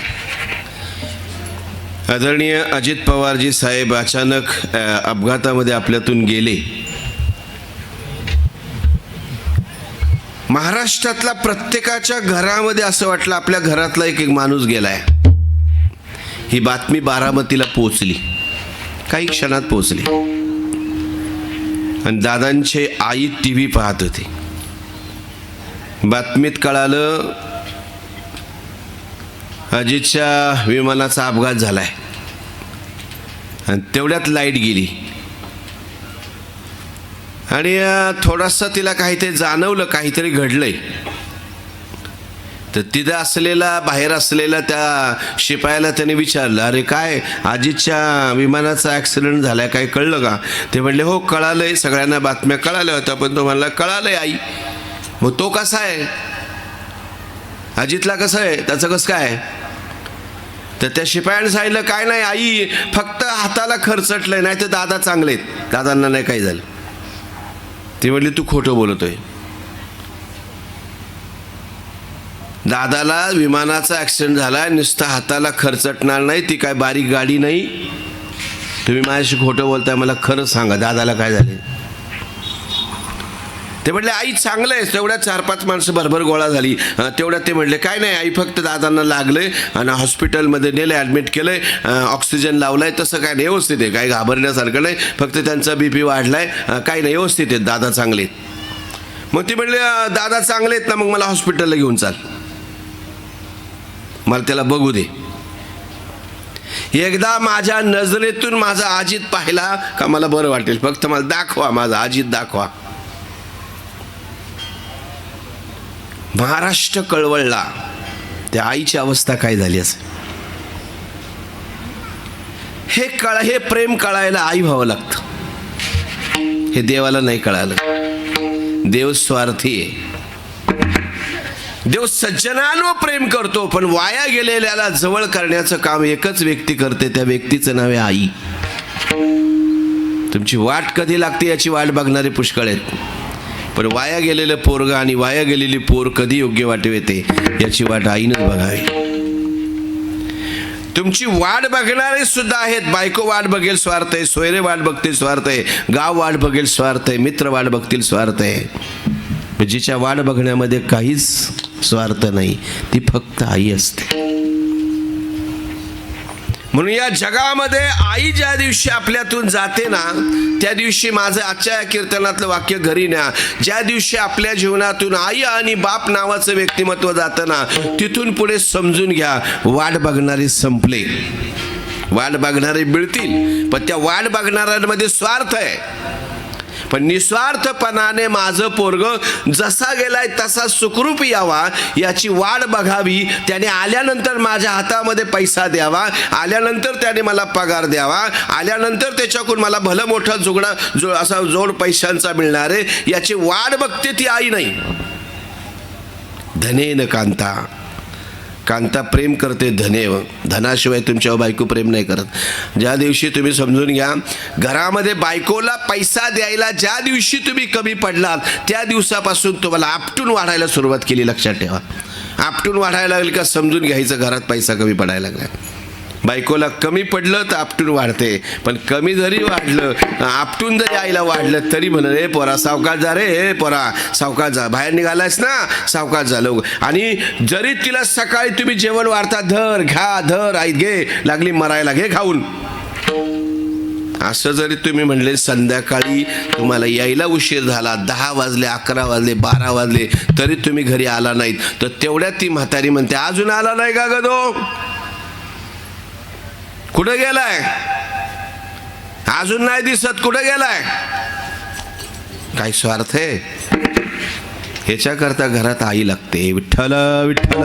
आदरणीय अजित पवारजी साहेब अचानक अपघातामध्ये आपल्यातून गेले. महाराष्ट्रातला प्रत्येकाच्या घरामध्ये असं वाटलं आपल्या घरातला एक माणूस गेलाय. ही बातमी बारामतीला पोहोचली, काही क्षणात पोहोचली. आणि दादांचे आई TV पाहत होते. बातमीत कळालं अजितच्या विमानाचा अपघात झालाय. आणि तेवढ्यात लाईट गेली आणि थोडासा तिला काहीतरी जाणवलं, काहीतरी घडलंय. तर तिथं असलेला, बाहेर असलेला त्या शिपायाला त्याने विचारलं, अरे काय अजितच्या विमानाचा ॲक्सिडेंट झालाय, काय कळलं का? ते म्हणले हो कळालंय, सगळ्यांना बातम्या कळाल्या होत्या, पण तो म्हणला कळालंय आई. मग तो कसा आहे, अजितला कसं आहे, त्याचं कसं काय? तर त्या शिपायाने सांगितलं काय नाही आई, फक्त हाताला खरचटलंय, नाही तर दादा चांगले आहेत, दादांना नाही काही झालं. ती म्हणली तू खोटं बोलतोय, दादाला विमानाचा ॲक्सिडेंट झाला, नुसता हाताला खरचटणार नाही, ती काय बारीक गाडी नाही. तुम्ही माझ्याशी खोटं बोलताय, मला खरं सांगा दादाला काय झाले? ते म्हटले आई चांगलं आहे. तेवढ्या 4-5 माणसं भरभर गोळा झाली. तेवढ्यात ते म्हटले काय नाही आई, फक्त दादांना लागले आणि हॉस्पिटलमध्ये नेले, ॲडमिट केलंय, ऑक्सिजन लावलाय, तसं काय नाही, व्यवस्थित आहे, काही घाबरण्यासारखं नाही, फक्त त्यांचा BP वाढलाय, काही नाही, व्यवस्थित आहेत, दादा चांगले आहेत. मग ते म्हटले दादा चांगले आहेत ना, मग मला हॉस्पिटलला घेऊन चाल, मला त्याला बघू दे. एकदा माझ्या नजरेतून माझा अजित पाहिला का मला बरं वाटेल, फक्त मला दाखवा, माझा अजित दाखवा. महाराष्ट्र कळवळला. त्या आईची अवस्था काय झाली असेल? हे प्रेम कळायला आई व्हावं लागतं. हे देवाला नाही कळालं. देव स्वार्थी आहे. देव सज्जनांवर प्रेम करतो, पण वाया गेलेल्याला जवळ करण्याचं काम एकच व्यक्ती करते, त्या व्यक्तीचं नाव आहे आई. तुमची वाट कधी लागते याची वाट बघणारे पुष्कळ आहेत, पण वाया गेलेलं पोरगा आणि वाया गेलेली पोर कधी योग्य वाटेव येते याची वाट आईनच बघावी. तुमची वाट बघणारे सुद्धा आहेत. बायको वाट बघेल स्वार्थ आहे, सोयरे वाट बघतील स्वार्थ आहे, गाव वाट बघेल स्वार्थ आहे, मित्र वाट बघतील स्वार्थ आहे. जिच्या वाट बघण्यामध्ये काहीच स्वार्थ नाही, ती फक्त आई असते. म्हणून या जगामध्ये आई ज्या दिवशी आपल्यातून जाते ना, त्या दिवशी माझं आजच्या या कीर्तनातलं वाक्य घरी न्या. ज्या दिवशी आपल्या जीवनातून आई आणि बाप नावाचं व्यक्तिमत्व जातं ना, तिथून पुढे समजून घ्या वाट बघणारे संपले. वाट बघणारे मिळतील, पण त्या वाट बघणाऱ्यांमध्ये स्वार्थ आहे. पण निस्वार्थपणाने माझं पोरग जसा गेलाय तसा सुखरूप यावा याची वाट बघावी. त्याने आल्यानंतर माझ्या हातामध्ये पैसा द्यावा, आल्यानंतर त्याने मला पगार द्यावा, आल्यानंतर त्याच्याकडून मला भलं मोठा असा जोड पैशांचा मिळणार आहे याची वाट बघते ती आई नाही. धनेन कांता, कांता प्रेम करते धनेव, धनाशिवाय तुमच्यावर बायको प्रेम नाही करत. ज्या दिवशी तुम्ही समजून घ्या घरामध्ये बायकोला पैसा द्यायला ज्या दिवशी तुम्ही कमी पडलात, त्या दिवसापासून तुम्हाला आपटून वाढायला सुरुवात केली. लक्षात ठेवा, आपटून वाढायला लागली का समजून घ्यायचं घरात पैसा कमी पडायला लागला. बायकोला कमी पडलं तर आपटून वाढते, पण कमी जरी वाढलं, आपटून जरी आईला वाढलं तरी म्हण रे पोरा सावकाश जा, रे पोरा सावकाश जा, बाहेर निघालायस ना सावकाश झालं. आणि जरी तिला सकाळी तुम्ही जेवण वाढता, धर घ्या, धर आई घे, लागली मरायला घे खाऊन, असं जरी तुम्ही म्हणले, संध्याकाळी तुम्हाला यायला उशीर झाला, 10 वाजले, 11 वाजले, 12 वाजले, तरी तुम्ही घरी आला नाहीत, तर तेवढ्यात ती म्हातारी म्हणते अजून आला नाही का ग तो, कुठं गेलाय, अजून नाही दिसत, कुठं गेलाय. काय स्वार्थ आहे? ह्याच्याकरता घरात आई लागते. विठ्ठल विठ्ठल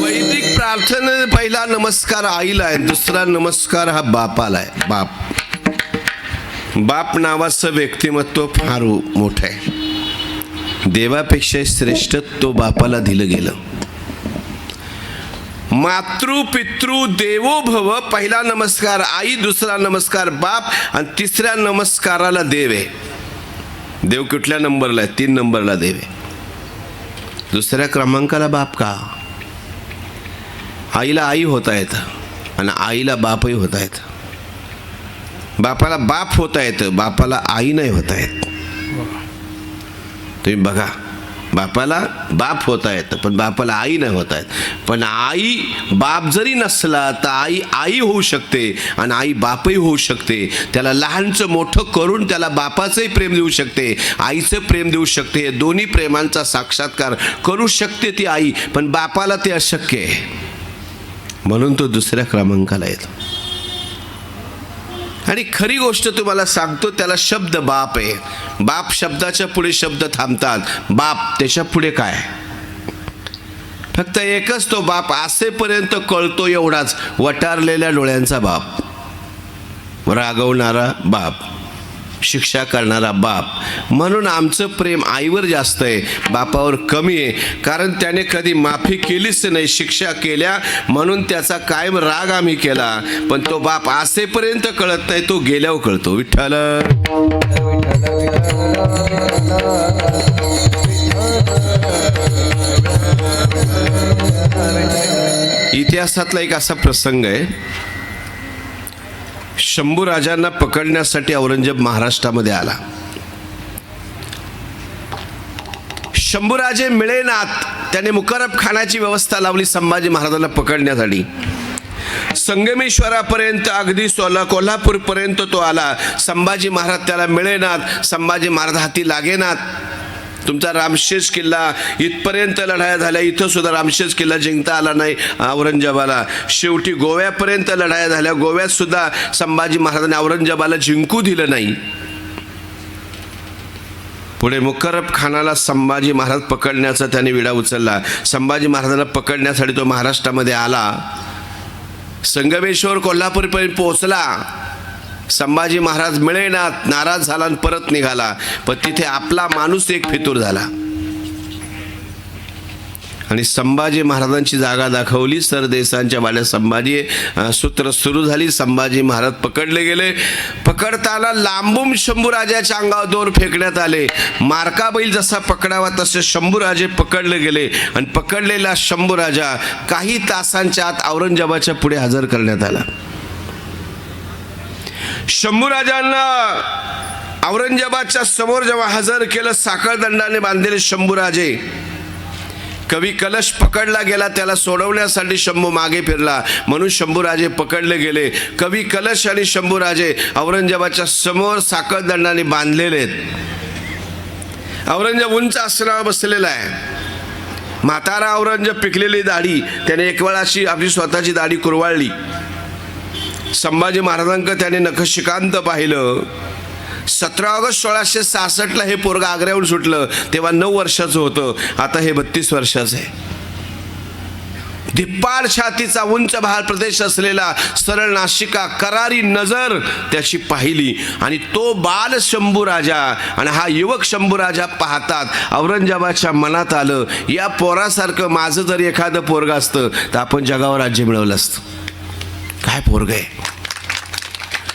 वैदिक प्रार्थने पहिला नमस्कार आईला आहे, दुसरा नमस्कार हा बापाला आहे. बाप नावाचं व्यक्तिमत्व फार मोठं आहे. देवापेक्षा श्रेष्ठ तो बापाला दिलं गेलं. मातृ पितृ देवो भव, पहिला नमस्कार आई, दुसरा नमस्कार बाप आणि तिसऱ्या नमस्काराला देव आहे. देव कुठल्या नंबरला आहे? 3 नंबरला देव आहे. दुसऱ्या क्रमांकाला बाप का? आईला आई होता येतं आणि आईला बापही होता येतं. बापाला बाप होता येतं, बापाला आई नाही होता येत. तुम्ही बघा, बापाला बाप होता येतं पण बापाला आई नाही होता येत. पण आई बाप जरी नसला तर आई आई होऊ शकते आणि आई बापही होऊ शकते. त्याला लहानचं मोठं करून त्याला बापाचंही प्रेम देऊ शकते, आईचं प्रेम देऊ शकते. दोन्ही प्रेमांचा साक्षात्कार करू शकते ती आई, पण बापाला ते अशक्य आहे. म्हणून तो दुसऱ्या क्रमांकाला येतो. आणि खरी गोष्ट तुम्हाला सांगतो, त्याला शब्द बाप आहे. बाप शब्दाच्या पुढे शब्द थांबतात. बाप त्याच्या पुढे काय? फक्त एकच तो बाप असेपर्यंत कळतो एवढाच, वटारलेल्या डोळ्यांचा बाप, रागवणारा बाप, शिक्षा करणारा बाप. म्हणून आमचं प्रेम आईवर जास्त आहे, बापावर कमी आहे. कारण त्याने कधी माफी केलीच नाही, शिक्षा केल्या म्हणून त्याचा कायम राग आम्ही केला. पण तो बाप असेपर्यंत कळत नाही, तो गेल्यावर कळतो. विठ्ठल इतिहासातला एक असा प्रसंग आहे. शंभू राजांना पकडण्यासाठी औरंगजेब महाराष्ट्रामध्ये आला. शंभूराजे मिळेनात, त्याने मुकरब खानाची व्यवस्था लावली संभाजी महाराजांना पकडण्यासाठी. संगमेश्वरापर्यंत अगदी कोल्हापूरपर्यंत तो आला. संभाजी महाराज त्याला मिळेनात, संभाजी महाराज हाती लागेनात. तुमचा रामशेष किल्ला इथपर्यंत लढाया झाल्या, इथं सुद्धा रामशेष किल्ला जिंकता आला नाही औरंगजेबाला. शेवटी गोव्यापर्यंत लढाया झाल्या, गोव्यात सुद्धा संभाजी महाराजांनी औरंगजेबाला जिंकू दिलं नाही. पुढे मुकरब खानाला संभाजी महाराज पकडण्याचा त्याने विडा उचलला. संभाजी महाराजांना पकडण्यासाठी तो महाराष्ट्रामध्ये आला. संगमेश्वर कोल्हापूरपर्यंत पोहोचला. संभाजी महाराज मिळेनात, नाराज झाला आणि परत निघाला. पण तिथे आपला माणूस एक फितूर झाला आणि संभाजी महाराजांची जागा दाखवली. सरदेसांच्या वाड्यात संभाजी सूत्र सुरू झाली. संभाजी महाराज पकडले गेले. पकडताना लांबून शंभूराजाच्या अंगावर दोर फेकण्यात आले. मारका बैल जसा पकडावा तसे शंभूराजे पकडले गेले आणि पकडलेला शंभूराजा काही तासांच्या आत औरंगजेबाच्या पुढे हजर करण्यात आला. शंभूराजांना औरंगजेबाच्या समोर जेव्हा हजर केलं, साखळदंडाने बांधलेले शंभूराजे, कवी कलश पकडला गेला, त्याला सोडवण्यासाठी शंभू मागे फिरला म्हणून शंभूराजे पकडले गेले. कवी कलश आणि शंभूराजे औरंगजेबाच्या समोर साखळदंडाने बांधलेले आहेत. औरंगजेब उंच आसनावर बसलेला आहे. म्हातारा औरंगजेब, पिकलेली दाढी, त्याने एक वेळा अशी आपली स्वतःची दाढी कुरवाळली. संभाजी महाराजांकडे त्याने नखशिकांत पाहिलं. 17 ऑगस्ट 1666 हे पोरगा आग्र्याहून सुटलं. तेव्हा 9 वर्षाचं होतं. आता हे 32 वर्षाचं आहे. धिप्पाड छातीचा, उंच भार प्रदेश असलेला, सरळ नाशिका, करारी नजर त्याची पाहिली. आणि तो बाल शंभूराजा आणि हा युवक शंभूराजा पाहतात औरंगजेबाच्या मनात आलं, या पोरासारखं माझं जर एखादं पोरगा असतं तर आपण जगावर राज्य मिळवलं असतं. काय पोरग आहे.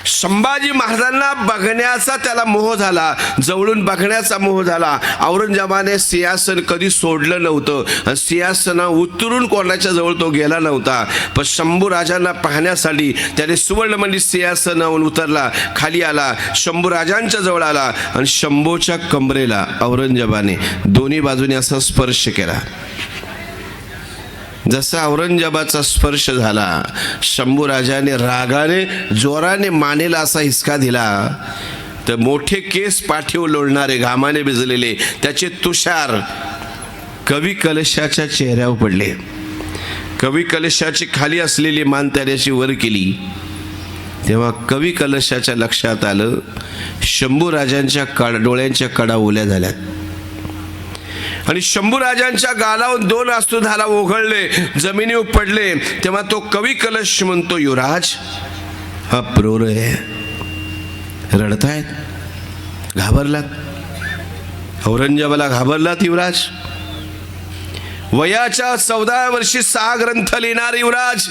संभाजी महाराजांना बघण्याचा त्याला मोह झाला, जवळून बघण्याचा मोह झाला. औरंगजेबाने सिंहासन कधी सोडलं नव्हतं. सिंहासन उतरून कोणाच्या जवळ तो गेला नव्हता. पण शंभूराजांना पाहण्यासाठी त्याने सुवर्णमंडित सिंहासनावरून उतरला, खाली आला, शंभूराजांच्या जवळ आला आणि शंभूच्या कमरेला औरंगजेबाने दोन्ही बाजूने असा स्पर्श केला. जसा औरंगजेबाचा स्पर्श झाला, शंभूराजाने रागाने जोराने मानेला असा हिसका दिला तर मोठे केस पाठीवर लोळणारे, घामाने भिजलेले त्याचे तुषार कवी कलशाच्या चेहऱ्यावर पडले. कवी कलशाची खाली असलेली मान त्याने वर केली. तेव्हा कवी कलशाच्या लक्षात आलं, शंभूराजांच्या डोळ्यांच्या कडा ओल्या झाल्यात आणि शंभूराजांच्या गालावर 2 अश्रुधारा ओघळले, जमिनीवर पडले. तेव्हा तो कवी कलश म्हणतो, युवराज हा प्रोर आहे, रडतायत, घाबरलात, औरंगजेबाला घाबरलात युवराज. वयाच्या 14 वर्षी 6 ग्रंथ लिहिणारे युवराज,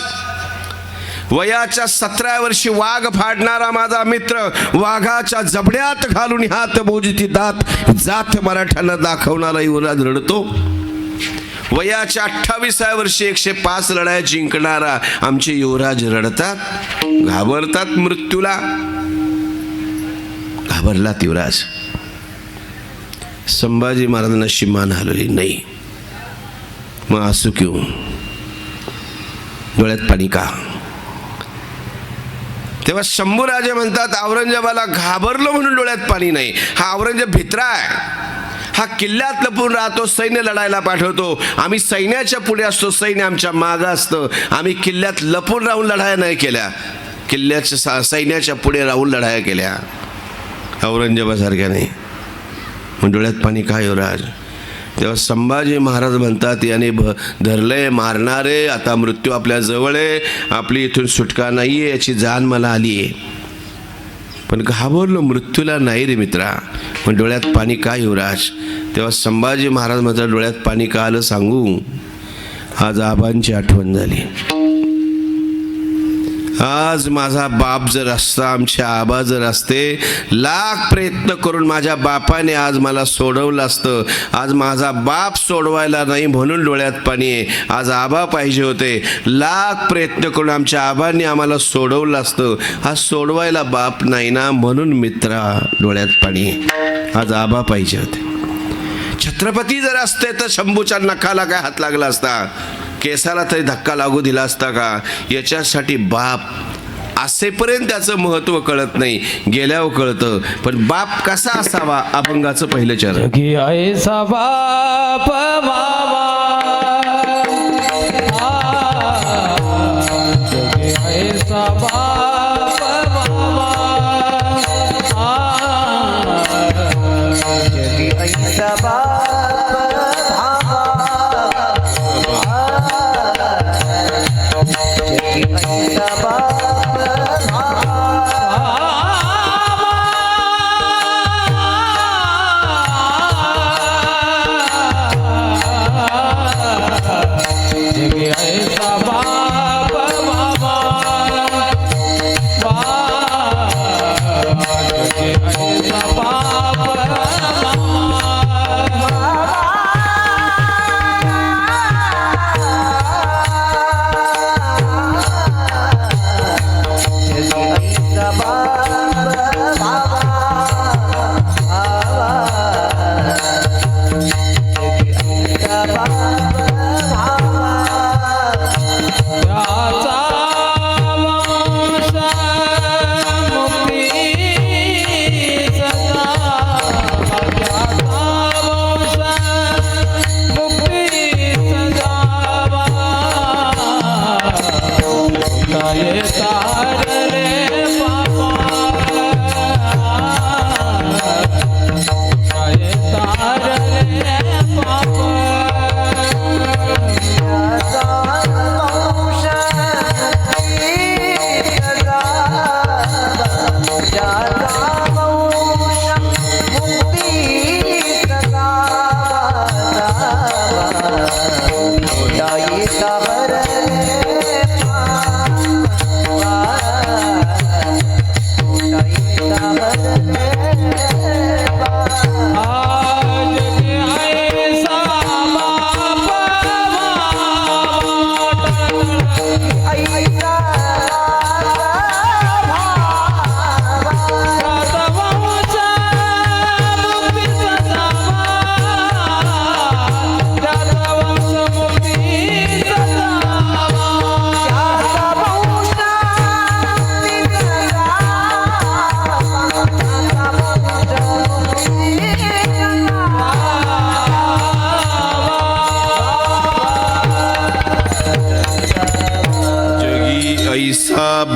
वयाच्या 17 वर्षी वाघ फाडणारा माझा मित्र, वाघाच्या जबड्यात घालून हात मोजती दात जात मराठ्यांना दाखवणारा युवराज रडतो. वयाच्या 28व्या वर्षी 105 लढाया जिंकणारा आमचे युवराज रडतात, घाबरतात मृत्यूला. घाबरलात युवराज. संभाजी महाराजांना मान हलवली नाही. मग असू क्यों, डोळ्यात पाणी का? तेव्हा शंभूराजे म्हणतात औरंगजेबाला घाबरलो म्हणून डोळ्यात पाणी नाही. हा औरंगजेब भित्रा आहे. हा किल्ल्यात लपून राहतो, सैन्य लढायला पाठवतो. आम्ही सैन्याच्या पुढे असतो, सैन्य आमच्या मागं असतं. आम्ही किल्ल्यात लपून राहून लढाया नाही केल्या, किल्ल्याच्या सैन्याच्या पुढे राहून लढाया केल्या औरंगजेबासारख्या नाही. मग डोळ्यात पाणी काय युवराज? तेव्हा संभाजी महाराज म्हणतात याने धरलंय, मारणारे, आता मृत्यू आपल्या जवळ आहे, आपली इथून सुटका नाहीये, याची जाण मला आली आहे. पण घाबरलो मृत्यूला नाही रे मित्रा. पण डोळ्यात पाणी काय युवराज? तेव्हा संभाजी महाराज म्हणतात डोळ्यात पाणी का आलं सांगू? आज आबांची आठवण झाली. आज माझा बाप जर असता, आमचे आबा जर असते, लाख प्रयत्न करून माझ्या बापाने आज मला सोडवलं असतं. आज माझा बाप सोडवायला नाही म्हणून डोळ्यात पाणी आहे. आज आबा पाहिजे होते, लाख प्रयत्न करून आमच्या आबांनी आम्हाला सोडवलं असतं. आज सोडवायला बाप नाही ना म्हणून मित्रा डोळ्यात पाणी आहे. आज आबा पाहिजे होते. छत्रपती जर असते तर शंभूच्या नखाला काय हात लागला असता, केसाला तरी धक्का लागू दिला असता का? याच्यासाठी बाप असेपर्यंत त्याचं महत्व कळत नाही, गेल्यावर कळतं. पण बाप कसा असावा? अभंगाचं पहिलं चरण. की ऐसा बाप बाबा, जगी ऐसा बाप बाबा, जगी ऐसा बाप जगी ऐसा बाप बाबा, जगी ऐसा बाप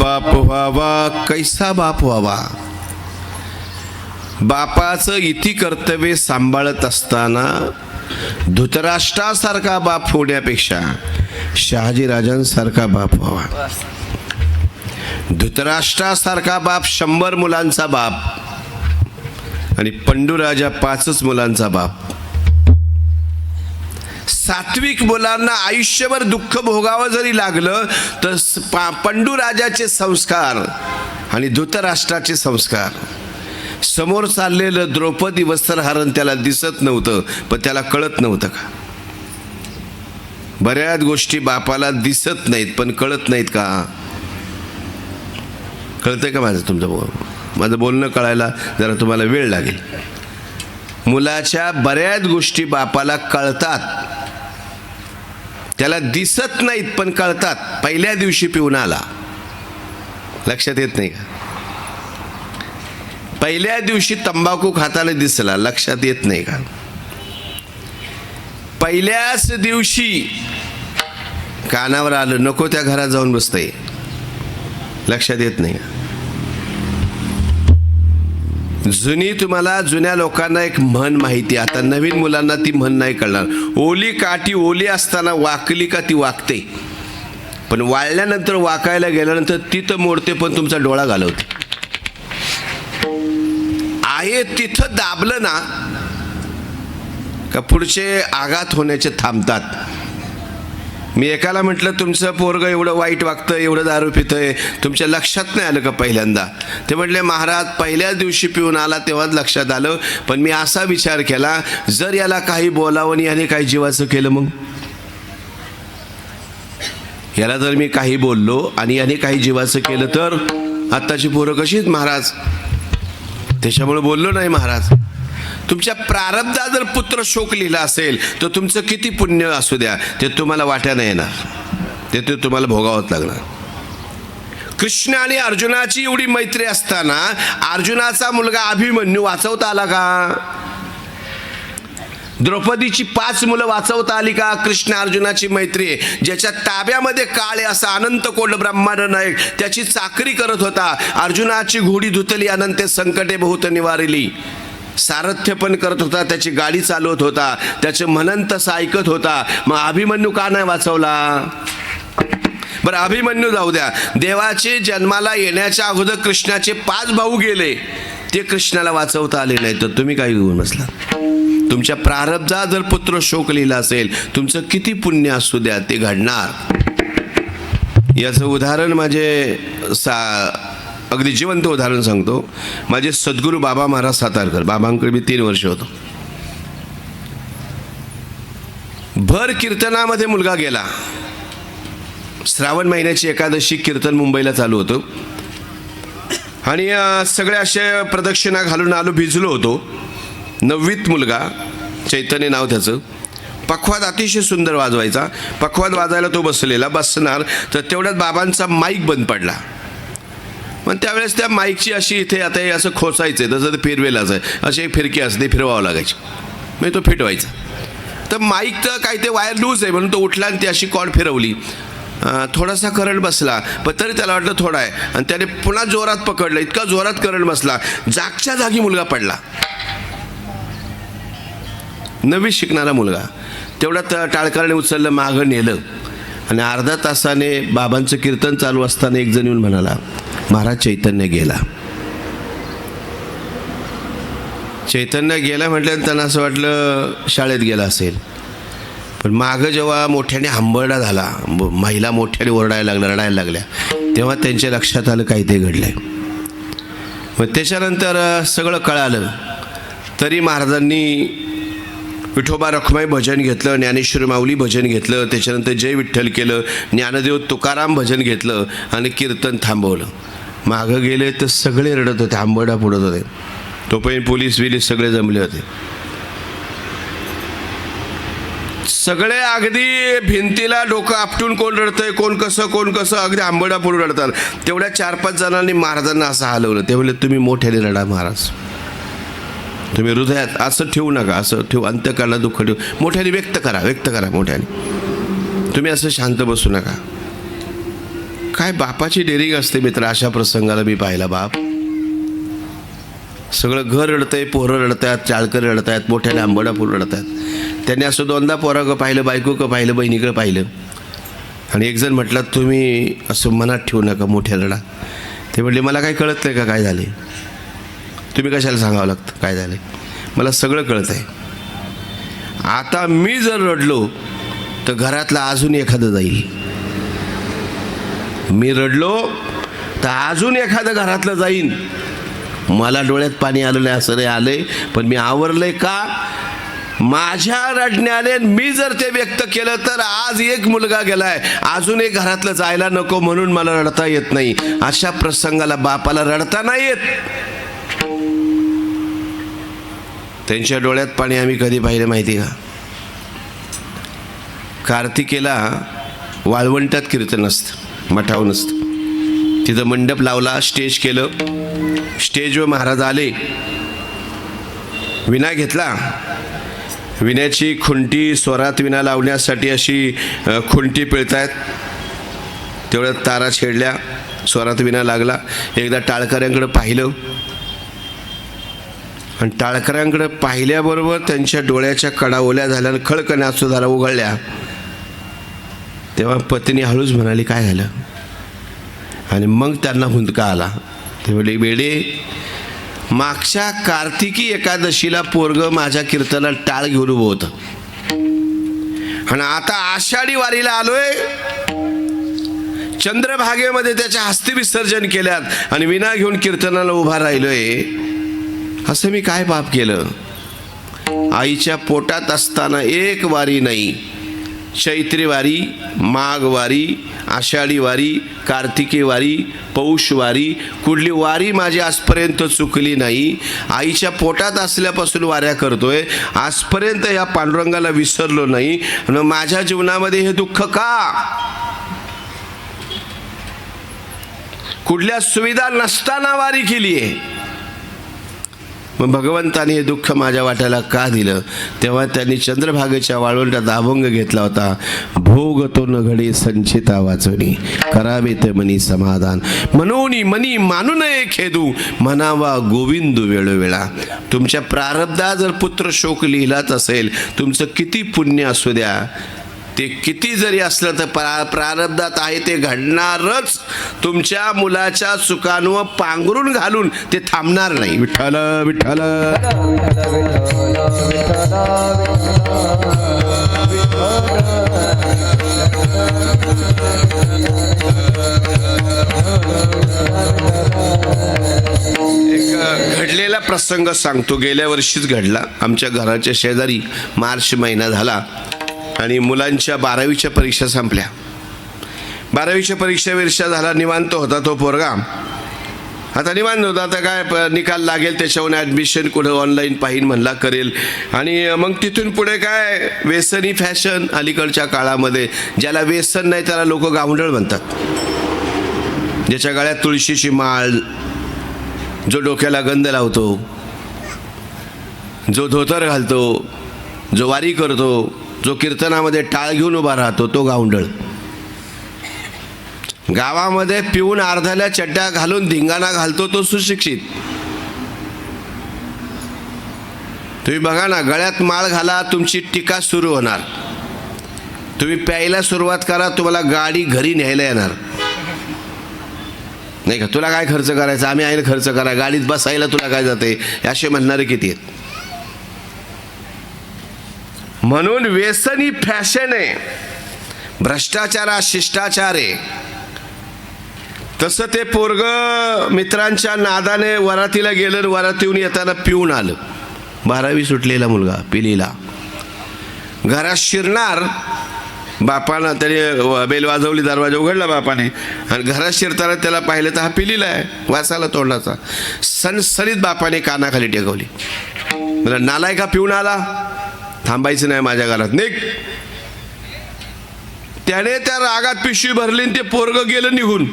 बाप व्हावा, कैसा बाप व्हावा. बापाचं इति कर्तव्य सांभाळत असताना धृतराष्ट्रासारखा बाप होण्यापेक्षा शहाजीराजांसारखा बाप व्हावा. धृतराष्ट्रासारखा बाप 100 मुलांचा बाप आणि पंडूराजा 5च मुलांचा बाप. सात्विक मुलांना आयुष्यभर दुःख भोगावं जरी लागलं तर पंडूराजाचे संस्कार आणि धृतराष्ट्राचे संस्कार, समोर चाललेलं द्रौपदी वस्त्रहरण त्याला दिसत नव्हतं, पण त्याला कळत नव्हतं का? बऱ्याच गोष्टी बापाला दिसत नाहीत पण कळत नाहीत का? कळतंय का माझं बोलणं कळायला जरा तुम्हाला वेळ लागेल. मुलाच्या बऱ्याच गोष्टी बापाला कळतात, त्याला दिसत नाहीत पण कळतात. पहिल्या दिवशी पिऊन आला, लक्षात येत नाही का? पहिल्या दिवशी तंबाखू खाताना दिसला, लक्षात येत नाही का? पहिल्याच दिवशी कानावर आलं, नको त्या घरात जाऊन बसतंय, लक्षात येत नाही का? जुन्या लोकांना एक म्हण माहिती, आता नवीन मुलांना ती म्हण नाही कळणार. ओली काठी ओली असताना वाकली का ती वाकते, पण वाळल्यानंतर वाकायला गेल्यानंतर ती तर मोडते पण तुमचा डोळा घालवते. आहे तिथं दाबलं ना का पुढचे आघात होण्याचे थांबतात. मी एकाला म्हटलं, तुमचं पोरगं एवढं वाईट वागतं, एवढं दारू पितंय, तुमच्या लक्षात नाही आलं का पहिल्यांदा? ते म्हटले, महाराज पहिल्याच दिवशी पिऊन आला तेव्हाच लक्षात आलं, पण मी असा विचार केला, जर याला काही बोलावं आणि याने काही जीवाचं केलं, मग याला जर मी काही बोललो आणि याने काही जीवाचं केलं तर आत्ताची पोरं कशीच महाराज, त्याच्यामुळे बोललो नाही महाराज. तुमच्या प्रारब्धात जर पुत्र शोक लिहिला असेल तर तुमचं किती पुण्य असू द्या, ते तुम्हाला वाट्यानं येणार, ते तुम्हाला भोगावंच लागणार. कृष्ण आणि अर्जुनाची एवढी मैत्री असताना अर्जुनाचा मुलगा अभिमन्यू वाचवता आला का? द्रौपदीची 5 मुलं वाचवता आली का? कृष्ण अर्जुनाची मैत्री आहे. ज्याच्या ताब्यामध्ये काळ असा अनंत कोट ब्रह्मांड नायक त्याची चाकरी करत होता. अर्जुनाची घोडी धुतली अनंत संकटे बहुत निवारिली. सारथ्य पण करत होता, त्याची गाडी चालवत होता, त्याचे मनन तसं ऐकत होता. मग अभिमन्यू का नाही वाचवला? बरं, अभिमन्यू जाऊ द्या, देवाचे जन्माला येण्याच्या अगोदर कृष्णाचे 5 भाऊ गेले, ते कृष्णाला वाचवता आले नाही, तर तुम्ही काय घेऊन बसला? तुमच्या प्रारब्धात जर पुत्र शोक लिहिला असेल, तुमचं किती पुण्य असू द्या, ते घडणार. याचं उदाहरण माझे अगदी जिवंत उदाहरण सांगतो. माझे सद्गुरू बाबा महाराज सातारकर, बाबांकडे मी 3 वर्ष होतो. भर कीर्तनामध्ये मुलगा गेला. श्रावण महिन्याची एकादशी कीर्तन मुंबईला चालू होतं आणि सगळे असे प्रदक्षिणा घालून आलो, भिजलो होतो. 9वीत मुलगा, चैतन्य नाव त्याचं. पखवाद अतिशय सुंदर वाजवायचा. पखवाद वाजायला तो बसणार तर तेवढ्यात बाबांचा माईक बंद पडला. पण त्यावेळेस त्या माईकची अशी इथे आता हे असं खोसायचं आहे, तसं ते फिरवेलाच आहे, अशी एक फिरकी असते, फिरवावं लागायची, म्हणजे तो फिटवायचा. तर माईक तर काही ते वायर लूज आहे म्हणून तो उठला आणि ती अशी कॉर्ड फिरवली. थोडासा करंट बसला, पण तरी त्याला वाटलं थोडा आहे, आणि त्याने पुन्हा जोरात पकडलं. इतका जोरात करंट बसला, जागच्या जागी मुलगा पडला. 9वीत शिकणारा मुलगा. तेवढ्यात टाळकराने उचललं, मागं नेलं आणि अर्धा तासाने बाबांचं कीर्तन चालू असताना एक जण येऊन म्हणाला, महाराज चैतन्य गेला. चैतन्य गेला म्हटल्यानं त्यांना असं वाटलं शाळेत गेला असेल. पण मागं जेव्हा मोठ्याने हंबरडा झाला, महिला मोठ्याने ओरडायला लागल्या, रडायला लागल्या, तेव्हा त्यांच्या लक्षात आलं काही ते घडलंय. मग त्याच्यानंतर सगळं कळालं. तरी महाराजांनी विठोबा रखुमाई भजन घेतलं, ज्ञानेश्वर माऊली भजन घेतलं, त्याच्यानंतर जय विठ्ठल केलं, ज्ञानदेव तुकाराम भजन घेतलं आणि कीर्तन थांबवलं. मागं गेले तर सगळे रडत होते, आंबडा पुडत होते. तोपर्यंत पोलीस विलीस सगळे जमले होते. सगळे अगदी भिंतीला डोकं आपटून कोण रडतंय, कोण कसं अगदी आंबडा पुढे रडतात. तेवढ्या 4-5 जणांनी महाराजांना असं हलवलं. ते म्हणले, तुम्ही मोठ्याने रडा महाराज, तुम्ही हृदयात असं ठेवू नका, असं ठेवू, अंतःकरणात दुःख ठेवू, मोठ्याने व्यक्त करा मोठ्याने, तुम्ही असं शांत बसू नका. काय बापाची डेअरिंग असते मित्र. अशा प्रसंगाला मी पाहिला. बाप सगळं घर रडतंय, पोरं रडतात, चाळकर रडतात, मोठ्याने आंबडा फुल रडतात. त्यांनी असं 2दा पोरागं पाहिलं, बायकोकं पाहिलं, बहिणीकडं पाहिलं. आणि एक जण म्हटलं, तुम्ही असं मनात ठेवू नका, मोठ्या रडा. ते म्हटले, मला काय कळत नाही का काय झाले, तुम्ही कशाला सांगावं लागतं काय झालं, मला सगळं कळत आहे. आता मी जर रडलो तर घरातला अजून एखादं जाईल. मी रडलो तर अजून एखादं घरातलं जाईन. मला डोळ्यात पाणी आलं नाही असं नाही आलंय, पण मी आवरलंय का? माझ्या रडण्याने मी जर ते व्यक्त केलं तर आज एक मुलगा गेलाय, अजून एक घरातलं जायला नको म्हणून मला रडता येत नाही. अशा प्रसंगाला बापाला रडता नाही येत. त्यांच्या डोळ्यात पाणी आम्ही कधी पाहिलं माहिती का? कार्तिकेला वाळवंटात कीर्तन असतं, मठावर नसतं. तिथं मंडप लावला, स्टेज केलं. स्टेजवर महाराज आले, विणा घेतला. विण्याची खुंटी स्वरात विणा लावण्यासाठी अशी खुंटी पिळतायत. तेवढ्यात तारा छेडल्या, स्वरात विणा लागला. एकदा टाळकऱ्यांकडे पाहिलं आणि टाळकऱ्यांकडे पाहिल्याबरोबर त्यांच्या डोळ्याच्या कडा ओल्या झाल्या आणि खळकण्या सुधारा उघडल्या. तेव्हा पत्नी हळूच म्हणाली, काय झालं? आणि मग त्यांना हुंदका आला. ते म्हणे, बेडे, मागच्या कार्तिकी एकादशीला पोरग माझ्या कीर्तनात टाळ घेऊन उभं होतं आणि आता आषाढी वारीला आलोय, चंद्रभागेमध्ये त्याच्या हस्ती विसर्जन केल्यात आणि विना घेऊन कीर्तनाला उभा राहिलोय. असं मी काय पाप केलं? आईच्या पोटात असताना एक वारी नाही, चैत्री वारी, माघ वारी, आषाढी वारी, कार्तिकी वारी, पौष वारी, कुठली वारी माझी आजपर्यंत चुकली नाही. आईच्या पोटात असल्यापासून वाऱ्या करतोय, आजपर्यंत या पांडुरंगाला विसरलो नाही. आणि माझ्या जीवनामध्ये हे दुःख का? कुठल्या सुविधा नसताना वारी केली आहे. मग भगवंताने हे दुःख माझ्या वाट्याला का दिलं? तेव्हा त्यांनी चंद्रभागेच्या वाळवंटात अभंग घेतला होता. भोग तो न घडे संचिता वाचणी, करावे ते मनी समाधान, मनोनी मनी मानू नये खेदू, म्हणावा गोविंदू वेळोवेळा. तुमच्या प्रारब्धात जर पुत्र शोक लिहिलाच असेल, तुमचं किती पुण्य असू द्या, ते किती जरी असलं तर प्रारब्धात आहे ते घडणारच. तुमच्या मुलाच्या चुकांवर पांघरून घालून ते थांबणार नाही. विठ्ठल विठ्ठल. एक घडलेला प्रसंग सांगतो. गेल्या वर्षीच घडला. आमच्या घराच्या शेजारी मार्च महिना झाला आणि मुलांच्या 12वीच्या परीक्षा संपल्या. 12वीच्या परीक्षा झाला, निवांत होता तो पोरगा. आता निवांत होता, आता काय निकाल लागेल त्याच्यावर ॲडमिशन कुठं ऑनलाईन पाहीन म्हणला, करेल. आणि मग तिथून पुढे काय व्यसनी फॅशन अलीकडच्या काळामध्ये. ज्याला व्यसन नाही त्याला लोक गावंढळ म्हणतात. ज्याच्या गळ्यात तुळशीची माळ, जो डोक्याला गंध लावतो, जो धोतर घालतो, जो वारी करतो, जो कीर्तनामध्ये टाळ घेऊन उभा राहतो, तो गावंढळ. गावामध्ये पिऊन अर्ध्याला चड्डा घालून धिंगाणा घालतो, तो सुशिक्षित. तुम्ही बघा ना, गळ्यात माळ घाला, तुमची टीका सुरू होणार. तुम्ही प्यायला सुरुवात करा, तुम्हाला गाडी घरी न्यायला येणार नाही का. तुला काय खर्च करायचा? आम्ही आहे ना खर्च करा. गाडीत बसायला तुला काय जाते? असे म्हणणारे किती आहेत. म्हणून व्यसनी फॅशन आहे, भ्रष्टाचार हा शिष्टाचार आहे. तसं ते पोरग मित्रांच्या नादाने वरातीला गेलं, वरातीहून येताना पिऊन आलं. 12वी सुटलेला मुलगा पिलीला. घरात शिरणार, बापानं त्याने बेल वाजवली, दरवाजा उघडला बापाने आणि घरात शिरताना त्याला पाहिलं तर हा पिलीला आहे, वासाला तोंडाचा. सणसणीत बापाने कानाखाली टेकवली. मला नालाय का पिऊन आला, थांबायचं नाही माझ्या घरात, निघ. त्याने त्या रागात पिशवी भरली आणि ते पोरग गेलं निघून.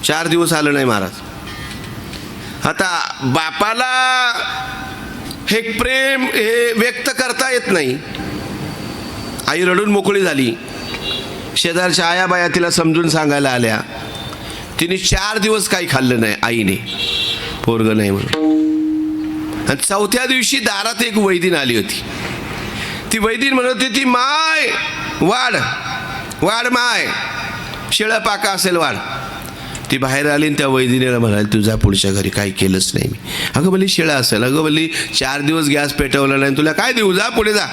4 दिवस आलं नाही महाराज. आता बापाला हे प्रेम हे व्यक्त करता येत नाही. आई रडून मोकळी झाली. शेजारच्या आया बाया तिला समजून सांगायला आल्या. तिने 4 दिवस काही खाल्लं नाही आईने, पोरग नाही म्हणून. आणि 4थ्या दिवशी दारात एक वैदीन आली होती. ती वैदीन म्हणत होती, माय वाढ वाढ, माय शिळा पाका असेल वाढ. ती बाहेर आली आणि त्या वैदिनीला म्हणाली, तुझ्या पुढच्या घरी काही केलंच नाही मी. अगं बोलली शिळा असेल. अगं बोलली 4 दिवस गॅस पेटवला नाही, तुला काय देऊ, जा पुढे जा.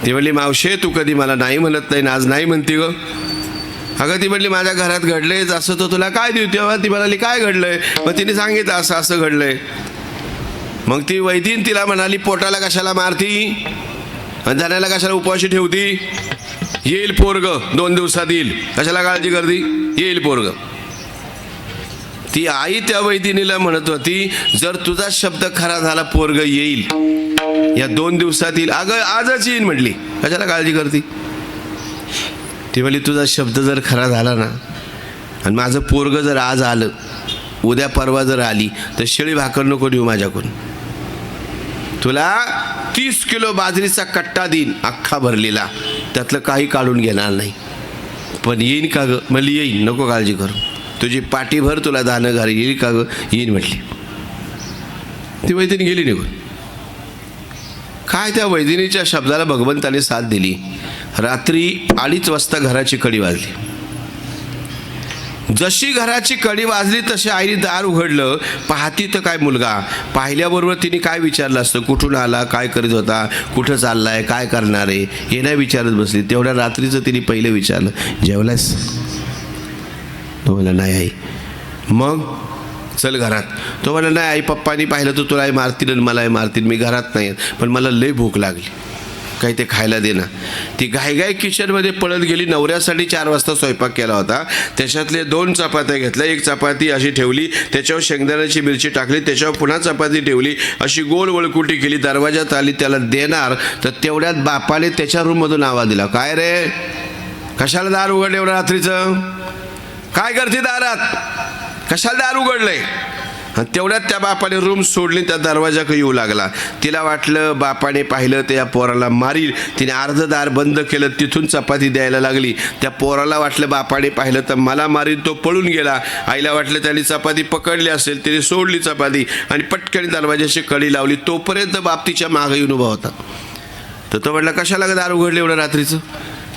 ती म्हणली मावशे तू कधी मला नाही म्हणत नाही, आज नाही म्हणते ग. अगं ती म्हणली माझ्या घरात घडलंय असं, तर तुला काय देऊ? तेव्हा ती म्हणाली काय घडलंय? मग तिने सांगितलं असं असं घडलंय. मग ती वैदीन तिला म्हणाली पोटाला कशाला मारती आणि जाण्याला कशाला उपवाशी ठेवती? येईल पोरग 2 दिवसात येईल, कशाला काळजी करती? येईल पोरग. ती आई त्या वैदिनीला म्हणत होती जर तुझा शब्द खरा झाला पोरग येईल, या 2 दिवसात येईल. अगं आजच येईल म्हटली, कशाला काळजी करती? ती म्हणली तुझा शब्द जर खरा झाला ना आणि माझं पोरग जर आज आलं, उद्या परवा जर आली, तर शेळी भाकर नको देऊ माझ्याकडून. तुला 30 किलो बाजरीचा कट्टा देईन अख्खा भरलेला, त्यातलं काही काढून घेणार नाही. पण येईन का ग? म्हणली येईन, नको काळजी करू. तुझी पाठीभर तुला दाणं घाल, येईल का ग? येईन म्हटली. ती वैदिनी गेली निघून. काय त्या वैदिनीच्या शब्दाला भगवंताने साथ दिली. रात्री 2:30 वाजता घराची कडी वाजली. जशी घराची कडी वाजली तशी आईने दार उघडलं. पाहती तर काय मुलगा. पाहिल्याबरोबर तिने काय विचारलं असतं, कुठून आला, काय करीत होता, कुठं चाललाय, काय करणार आहे, हे नाही विचारत बसली. तेवढ्या रात्रीचं तिने पहिलं विचारलं जेवलास? तो म्हणला नाही आई. मग चल घरात. तो म्हणला नाही आई, पप्पानी पाहिलं तर तुलाही मारतील आणि मलाही मारतील, मी घरात नाही, पण मला लय भूक लागली, काही ते खायला दे ना. ती घाईघाई किचनमध्ये पळत गेली. नवऱ्यासाठी 4 वाजता स्वयंपाक केला होता. त्याच्यातले 2 चपात्या घेतल्या, 1 चपाती अशी ठेवली, त्याच्यावर शेंगदाण्याची मिरची टाकली, त्याच्यावर पुन्हा चपाती ठेवली, अशी गोल वळकुटी केली. दरवाजात आली, त्याला देणार तर तेवढ्यात बापाने त्याच्या रूममधून आवाज दिला, काय रे, कशाला दार उघडले एवढं रात्रीचं? काय करते दारात? कशाला दार उघडलंय? आणि तेवढ्यात त्या बापाने रूम सोडली, त्या दरवाजाकडे येऊ लागला. तिला वाटलं बापाने पाहिलं तर या पोराला मारील. तिने अर्ध दार बंद केलं, तिथून चपाती द्यायला लागली. त्या पोराला वाटलं बापाने पाहिलं तर मला मारील, तो पळून गेला. आईला वाटलं त्याने चपाती पकडली असेल, तिने सोडली चपाती आणि पटकन दरवाजाशी कडी लावली. तोपर्यंत बाप तिच्या मागे येऊन उभा होता. तर तो म्हटला कशाला दार उघडलं एवढं रात्रीचं?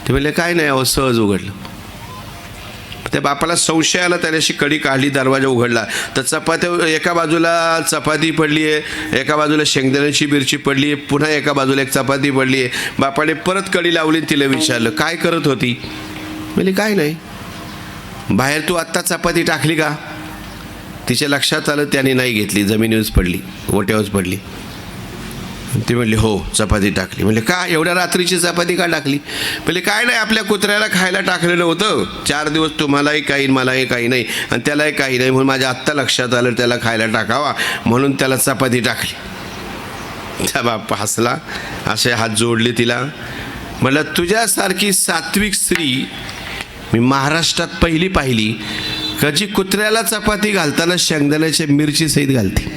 ते म्हणले काय नाही अहो, सहज उघडलं. त्या बापाला संशय आला, त्याने अशी कडी काढली, दरवाजा उघडला तर चपात्या एका बाजूला चपाती पडली आहे, एका बाजूला शेंगदाण्याची मिरची पडली आहे, पुन्हा एका बाजूला 1 चपाती पडली आहे. बापाने परत कडी लावली, तिला विचारलं काय करत होती? म्हणजे काय नाही. बाहेर तू आत्ता चपाती टाकली का? तिच्या लक्षात आलं, त्याने नाही घेतली, जमिनीवरच पडली, ओट्यावरच पडली. ती म्हणली हो चपाती टाकली. म्हणले का एवढ्या रात्रीची चपाती का टाकली? म्हणजे काय नाही, आपल्या कुत्र्याला खायला टाकलेलं होतं, 4 दिवस तुम्हालाही काही मलाही काही नाही आणि त्यालाही काही नाही, म्हणून माझ्या आत्ता लक्षात आलं त्याला खायला टाकावा, म्हणून त्याला चपाती टाकली. त्या बाप हसला, असे हात जोडले तिला. म्हणलं तुझ्यासारखी सात्विक स्त्री मी महाराष्ट्रात पहिली पाहिली का जी कुत्र्याला चपाती घालताना शेंगदाण्याच्या मिरची सहित घालते.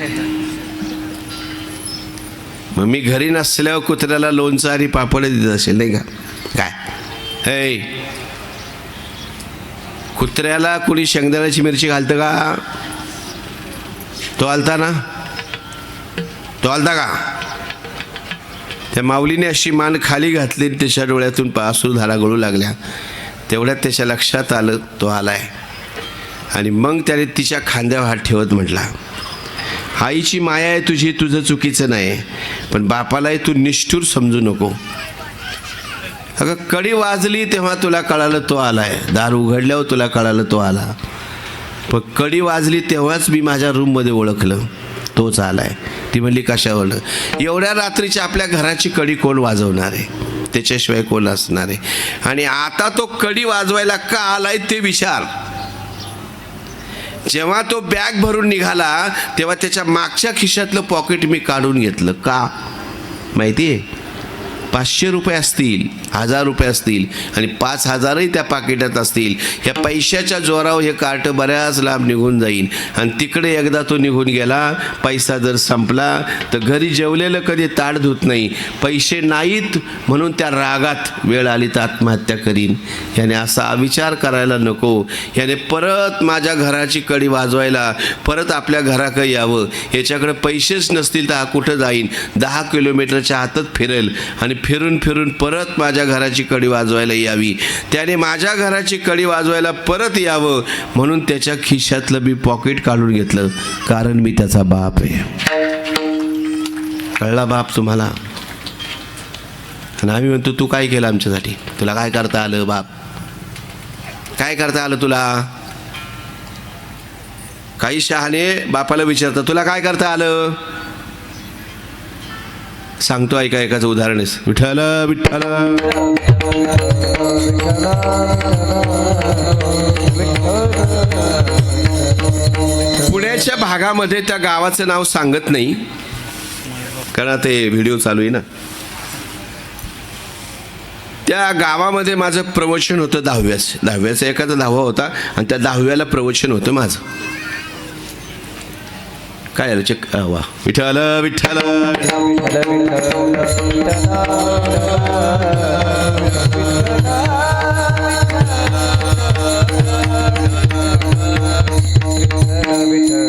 मग मी घरी नसल्यावर कुत्र्याला लोणचं आणि पापड देत असेल नाही का? काय हे कुत्र्याला कोणी शेंगदाण्याची मिरची घालतं का? तो आलता ना, तो आलता का? त्या माऊलीने अशी मान खाली घातली, त्याच्या डोळ्यातून अश्रुधारा गळू लागल्या. तेवढ्यात त्याच्या लक्षात आलं तो आलाय. आणि मग त्याने तिच्या खांद्यावर हात ठेवत म्हटला, आईची माया आहे तुझी, तुझं चुकीचं नाही, पण बापालाही तू निष्ठूर समजू नको. अगं कडी वाजली तेव्हा तुला कळालं तो आलाय, दार उघडल्यावर तुला कळालं तो आला, पण कडी वाजली तेव्हाच मी माझ्या रूममध्ये ओळखलं तोच आलाय. ती म्हणली कशावरनं? एवढ्या रात्रीच्या आपल्या घराची कडी कोण वाजवणार आहे? त्याच्याशिवाय कोण असणार आहे? आणि आता तो कडी वाजवायला का आलाय ते विचार. जेव्हा तो बॅग भरून निघाला तेव्हा त्याच्या मागच्या खिशातलं पॉकेट मी काढून घेतलं. का माहिती आहे? 500 रुपये असतील, 1000 रुपये असतील आणि 5000ही त्या पाकिटात असतील. ह्या पैशाच्या जोरावर हे कार्ट बऱ्याच लांब निघून जाईल. आणि तिकडे एकदा तो निघून गेला, पैसा जर संपला तर घरी जेवलेलं कधी ताट धुत नाही. पैसे नाहीत म्हणून त्या रागात वेळ आली तर आत्महत्या करीन. याने असा विचार करायला नको. याने परत माझ्या घराची कडी वाजवायला परत आपल्या घराकडे यावं. याच्याकडे पैसेच नसतील तर हा कुठं जाईन? 10 किलोमीटरच्या आतच फिरेल आणि फिरून फिरून परत माझ्या घराची कडी वाजवायला यावी. त्याने माझ्या घराची कडी वाजवायला परत यावं म्हणून त्याच्या खिशातलं मी पॉकेट काढून घेतलं, कारण मी त्याचा बाप आहे. कळला बाप तुम्हाला? आणि आम्ही म्हणतो तू काय केलं आमच्यासाठी, तुला काय करता आलं बाप, काय करता आलं तुला. काही शहाणे बापाला विचारतात तुला काय करता आलं. सांगतो ऐका, एकाचं उदाहरण आहे. विठ्ठल विठ्ठल पुण्याच्या भागामध्ये त्या गावाचं नाव सांगत नाही कारण ते व्हिडिओ चालू आहे ना. त्या गावामध्ये माझं प्रवचन होतं 10व्याचं एखादा 10वा होता आणि त्या 10व्याला प्रवचन होतं माझं. काय आलं चेक वा विठ्ठल विठ्ठल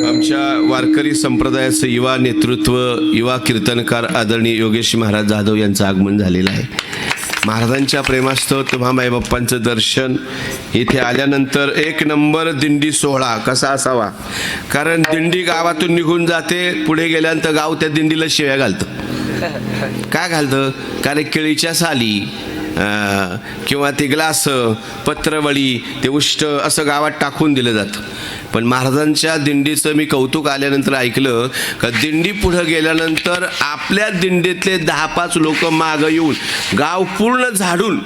आमच्या वारकरी संप्रदायाचं युवा नेतृत्व, युवा कीर्तनकार आदरणीय योगेश महाराज जाधव यांचं आगमन झालेलं आहे. महाराजांच्या प्रेमास्तव तुम्हा माईबाप्पांचं दर्शन इथे आल्यानंतर 1 नंबर दिंडी सोहळा कसा असावा. कारण दिंडी गावातून निघून जाते, पुढे गेल्यानंतर गाव त्या दिंडीला शिव्या घालतं. काय घालतं, कारण केळीच्या साली किंवा ते ग्लास पत्रवळी ते उष्ट असं गावात टाकून दिलं जातं. पण महाराजांच्या दिंडीचं मी कौतुक आल्यानंतर ऐकलं का दिंडी पुढं गेल्यानंतर आपल्या दिंडीतले 10-5 लोक मागं येऊन गाव पूर्ण झाडून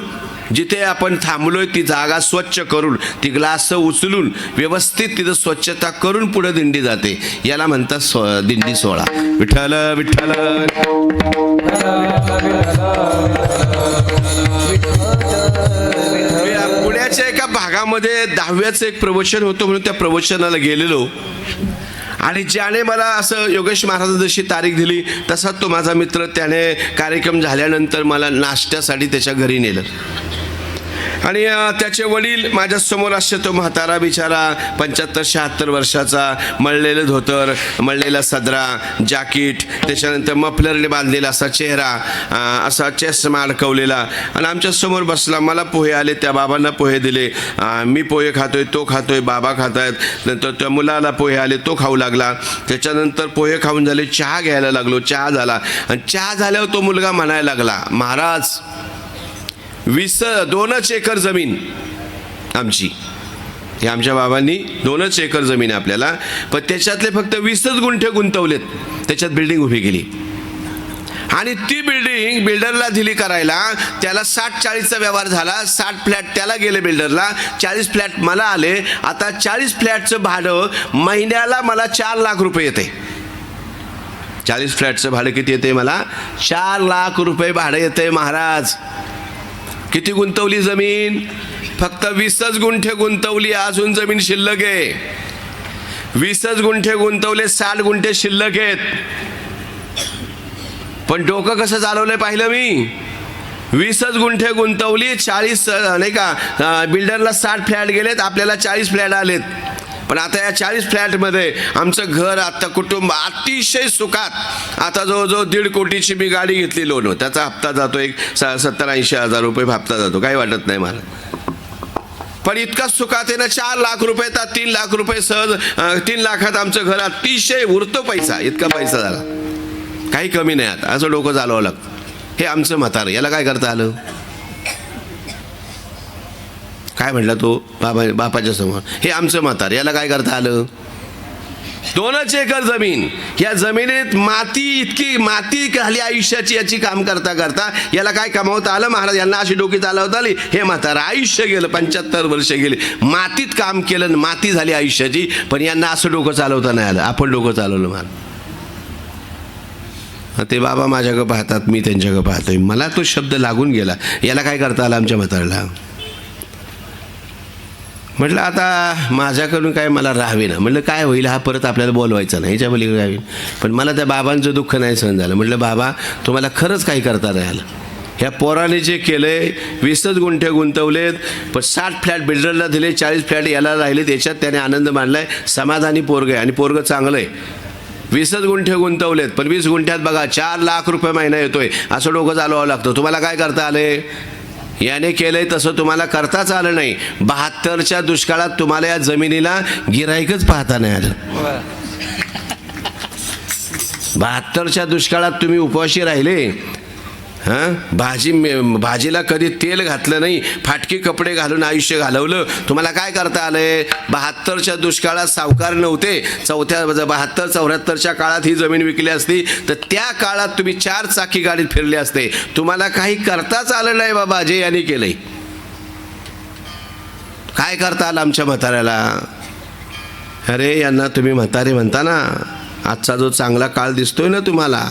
जिथे आपण थांबलोय ती जागा स्वच्छ करून ती ग्लास उचलून व्यवस्थित तिथं स्वच्छता करून पुढे दिंडी जाते. याला म्हणतात दिंडी सोहळा. विठ्ठल विठ्ठल पुण्याच्या एका भागामध्ये 10व्याचं एक प्रवचन होतं म्हणून त्या प्रवचनाला गेलेलो आणि ज्याने मला असं योगेश महाराज जशी तारीख दिली तसा तो माझा मित्र त्याने कार्यक्रम झाल्यानंतर मला नाश्त्यासाठी त्याच्या घरी नेलं आणि त्याचे वडील माझ्यासमोर असे तो म्हातारा बिचारा 75-76 वर्षाचा, मळलेलं धोतर, मळलेला सदरा, जॅकेट, त्याच्यानंतर मफलरने बांधलेला असा चेहरा, असा चष्मा अडकवलेला आणि आमच्यासमोर बसला. मला पोहे आले, त्या बाबांना पोहे दिले, मी पोहे खातोय, तो खातोय, बाबा खात आहेत. नंतर त्या मुलाला पोहे आले, तो खाऊ लागला. त्याच्यानंतर पोहे खाऊन झाले, चहा घ्यायला लागलो, चहा झाला आणि चहा झाल्यावर तो मुलगा म्हणायला लागला, महाराज 2 एकर जमीन आमची, हे आमच्या बाबांनी 2 एकर जमीन आहे आपल्याला, पण त्याच्यातले फक्त 20 गुंठे गुंतवलेत, त्याच्यात बिल्डिंग उभी केली आणि ती बिल्डिंग बिल्डरला दिली करायला. त्याला 60-40चा व्यवहार झाला. 60 फ्लॅट त्याला गेले बिल्डरला, 40 फ्लॅट मला आले. आता 40 फ्लॅटचं भाडं महिन्याला मला 4 लाख रुपये येते. 40 फ्लॅटचं भाडं किती येते मला? 4 लाख रुपये भाडं येते महाराज. किती गुंतवली जमीन? फक्त 20 गुंठे गुंतवली, अजून जमीन शिल्लक आहे. 20 गुंठे गुंतवले, 60 गुंठे शिल्लक आहेत. पण डोकं कसं चालवलंय पाहिलं मी. 20 गुंठे गुंतवली, 40 नाही का, बिल्डरला 60 फ्लॅट गेलेत, आपल्याला 40 फ्लॅट आलेत. पण आता या 40 फ्लॅटमध्ये आमचं घर, आता कुटुंब अतिशय सुखात. आता जवळजवळ 1.5 कोटीची मी गाडी घेतली लोन, त्याचा हप्ता जातो एक 70-80 हजार रुपये हप्ता जातो, काही वाटत नाही मला. पण इतका सुखात आहे ना, 4 लाख रुपये तर 3 लाख रुपये सहज, 3 लाखात आमचं घर अतिशय उरतो पैसा, इतका पैसा झाला, काही कमी नाही. आता असं डोकं चालवावं लागतं. हे आमचं म्हातारं, याला काय करता आलं. काय म्हटलं तो बापाच्या समोर, हे आमचं म्हातार, याला काय करता आलं. 2 एकर जमीन, या जमिनीत माती, इतकी माती खाली आयुष्याची, याची काम करता करता याला काय कमावता आलं. महाराज यांना अशी डोकी चालवता आली. हे म्हातार आयुष्य गेलं, 75 वर्ष गेले, मातीत काम केलं, माती झाली आयुष्याची. पण यांना असं डोकं चालवता नाही आलं, आपण डोकं चालवलं. मला ते बाबा माझ्याकडे पाहतात, मी त्यांच्याकडे पाहतोय, मला तो शब्द लागून गेला, याला काय करता आलं आमच्या म्हातारला. म्हटलं आता माझ्याकडून काय मला राहावे ना. म्हटलं काय होईल, हा परत आपल्याला बोलवायचा नाही, याच्या पलीकडे राहावी. पण मला त्या बाबांचं दुःख नाही सहन झालं. म्हटलं बाबा तुम्हाला खरंच काही करता नाही आलं. ह्या पोराने जे केलंय, 20 गुंठे गुंतवलेत, पण 60 फ्लॅट बिल्डरला दिले, 40 फ्लॅट याला राहिले, त्याच्यात त्याने आनंद मानलाय. समाधानी पोरग आहे आणि पोरग चांगलं आहे. 20 गुंठे गुंतवलेत, पण 20 गुंठ्यात बघा 4 लाख रुपये महिना येतोय. असं डोकं चालवावं लागतं. तुम्हाला काय करता आले. याने केलंय तसं तुम्हाला करताच आलं नाही. 72च्या दुष्काळात तुम्हाला या जमिनीला गिऱ्हाईकच पाहता नाही आलं. 72च्या दुष्काळात तुम्ही उपवाशी राहिले भाजीला कधी तेल घातलं नाही, फाटकी कपडे घालून आयुष्य घालवलं. तुम्हाला काय करता आलंय? 72च्या दुष्काळात सावकार नव्हते. 72-74च्या काळात ही जमीन विकली असती तर त्या काळात तुम्ही 4 चाकी गाडीत फिरले असते. तुम्हाला काही करताच आलं नाही बाबा, जे यांनी केलंय. काय करता आलं आमच्या म्हाताऱ्याला? अरे यांना तुम्ही म्हातारे म्हणता ना. आजचा जो चांगला काळ दिसतोय ना तुम्हाला,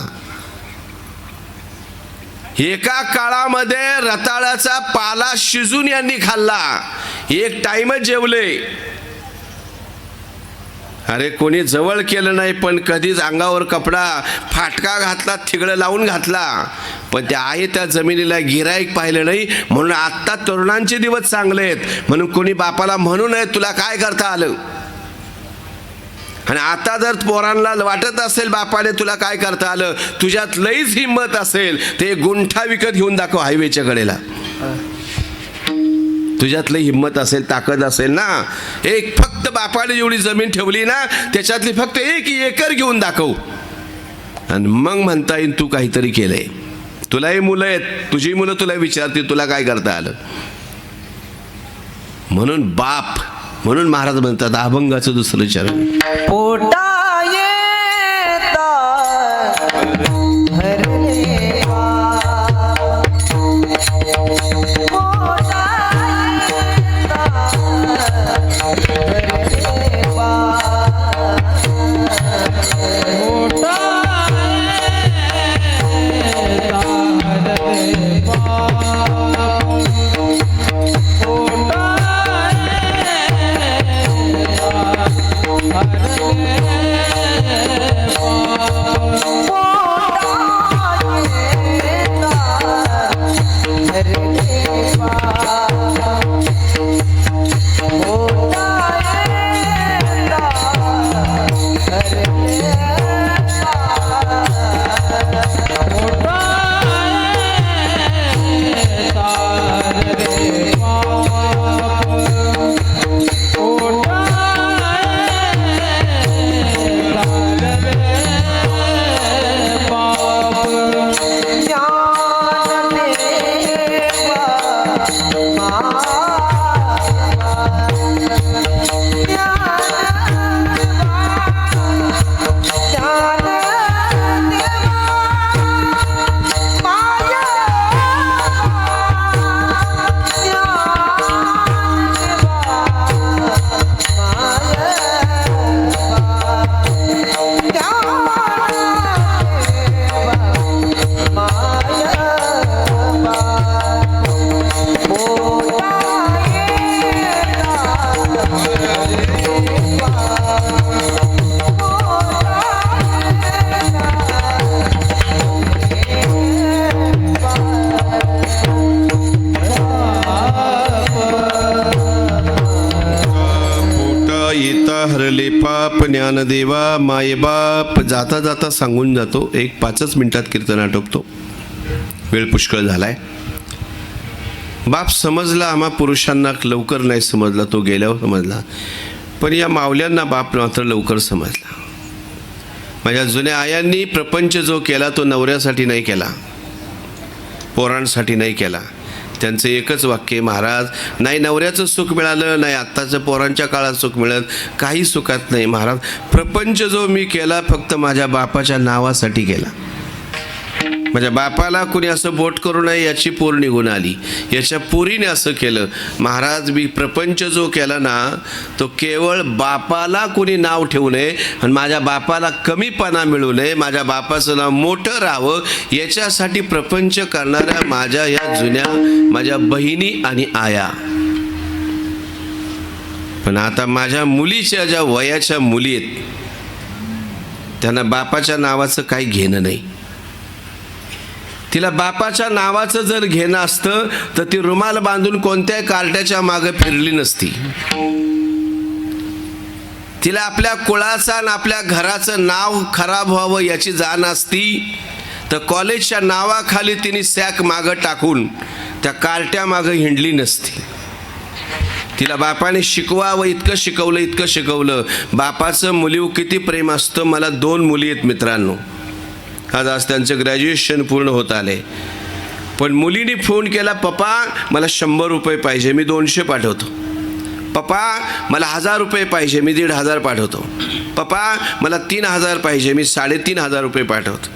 एका काळामध्ये रताळाचा पाला शिजून यांनी खाल्ला. एक टाइमच जेवले. अरे कोणी जवळ केलं नाही, पण कधीच अंगावर कपडा फाटका घातला, थिगळं लावून घातला. पण त्या आहे त्या जमिनीला गिराईक पाहिलं नाही. म्हणून आत्ता तरुणांचे दिवस चांगले आहेत. म्हणून कोणी बापाला म्हणू नये तुला काय करता आलं. आणि आता जर पोरांना वाटत असेल बापाने तुला काय करता आलं, तुझ्यात लईच हिंमत असेल, ते गुंठा विकत घेऊन दाखव हायवेच्या कडेला. तुझ्यात लई हिंमत असेल, ताकद असेल ना, एक फक्त बापाने जेवढी जमीन ठेवली ना त्याच्यातली फक्त 1 एकर घेऊन दाखव. आणि मग म्हणता येईल तू काहीतरी केलंय. तुलाही मुलं आहेत, तुझी मुलं तुला विचारतील तुला काय करता आलं. म्हणून बाप, म्हणून महाराज म्हणतात अभंगाचं दुसरं चरण. पोटा येता भरले पाप. पोटा येता भरले पाप. मोठा तारले पाप. मोठा हरले पाप ज्ञानदेवा मायबाप. जाता जाता सांगून जातो, 5 मिनिटात कीर्तन आटोपतो. वेळ पुष्कळ झालाय. बाप समजला, आम्हा पुरुषांना लवकर नाही समजला, तो गेल्यावर समजला. पण या मावल्यांना बाप मात्र लवकर समजला. माझ्या जुन्या आयांनी प्रपंच जो केला तो नवऱ्यासाठी नाही केला, पोरांसाठी नाही केला. त्यांचं एकच वाक्य, महाराज नाही नवऱ्याचं सुख मिळालं, नाही आत्ताचं पोरांच्या काळात सुख मिळत, काही सुखात नाही महाराज. प्रपंच जो मी केला फक्त माझ्या बापाच्या नावासाठी केला. माझ्या बापाला कुणी असं बोट करू नये याची पोर निघून आली, याच्या पोरीने असं केलं. महाराज मी प्रपंच जो केला ना तो केवळ बापाला कुणी नाव ठेवू नये आणि माझ्या बापाला कमीपणा मिळू नये, माझ्या बापाचं नाव मोठं राहावं याच्यासाठी प्रपंच करणाऱ्या माझ्या या जुन्या माझ्या बहिणी आणि आया. पण आता माझ्या मुलीच्या ज्या वयाच्या मुली आहेत त्यांना बापाच्या नावाचं काही घेणं नाही. तिला बापाच्या नावाचं जर घेणं असतं तर ती रुमाल बांधून कोणत्याही कार्ट्याच्या मागे फिरली नसती. तिला आपल्या कुळाचं आणि आपल्या घराचं नाव खराब व्हावं याची जाण असती तर कॉलेजच्या नावाखाली तिने सॅक मागं टाकून त्या कार्ट्या मागं हिंडली नसती. तिला बापाने शिकवावं इतकं शिकवलं, इतकं शिकवलं. बापाचं मुलीवर किती प्रेम असतं. मला 2 मुली आहेत मित्रांनो. आज त्यांचं ग्रॅज्युएशन पूर्ण होत आले. पण मुलीने फोन केला, पप्पा मला 100 रुपये पाहिजे, मी 200 पाठवतो. पप्पा मला 1000 रुपये पाहिजे, मी 1500 पाठवतो. पप्पा मला 3000 पाहिजे, मी 3500 रुपये पाठवतो.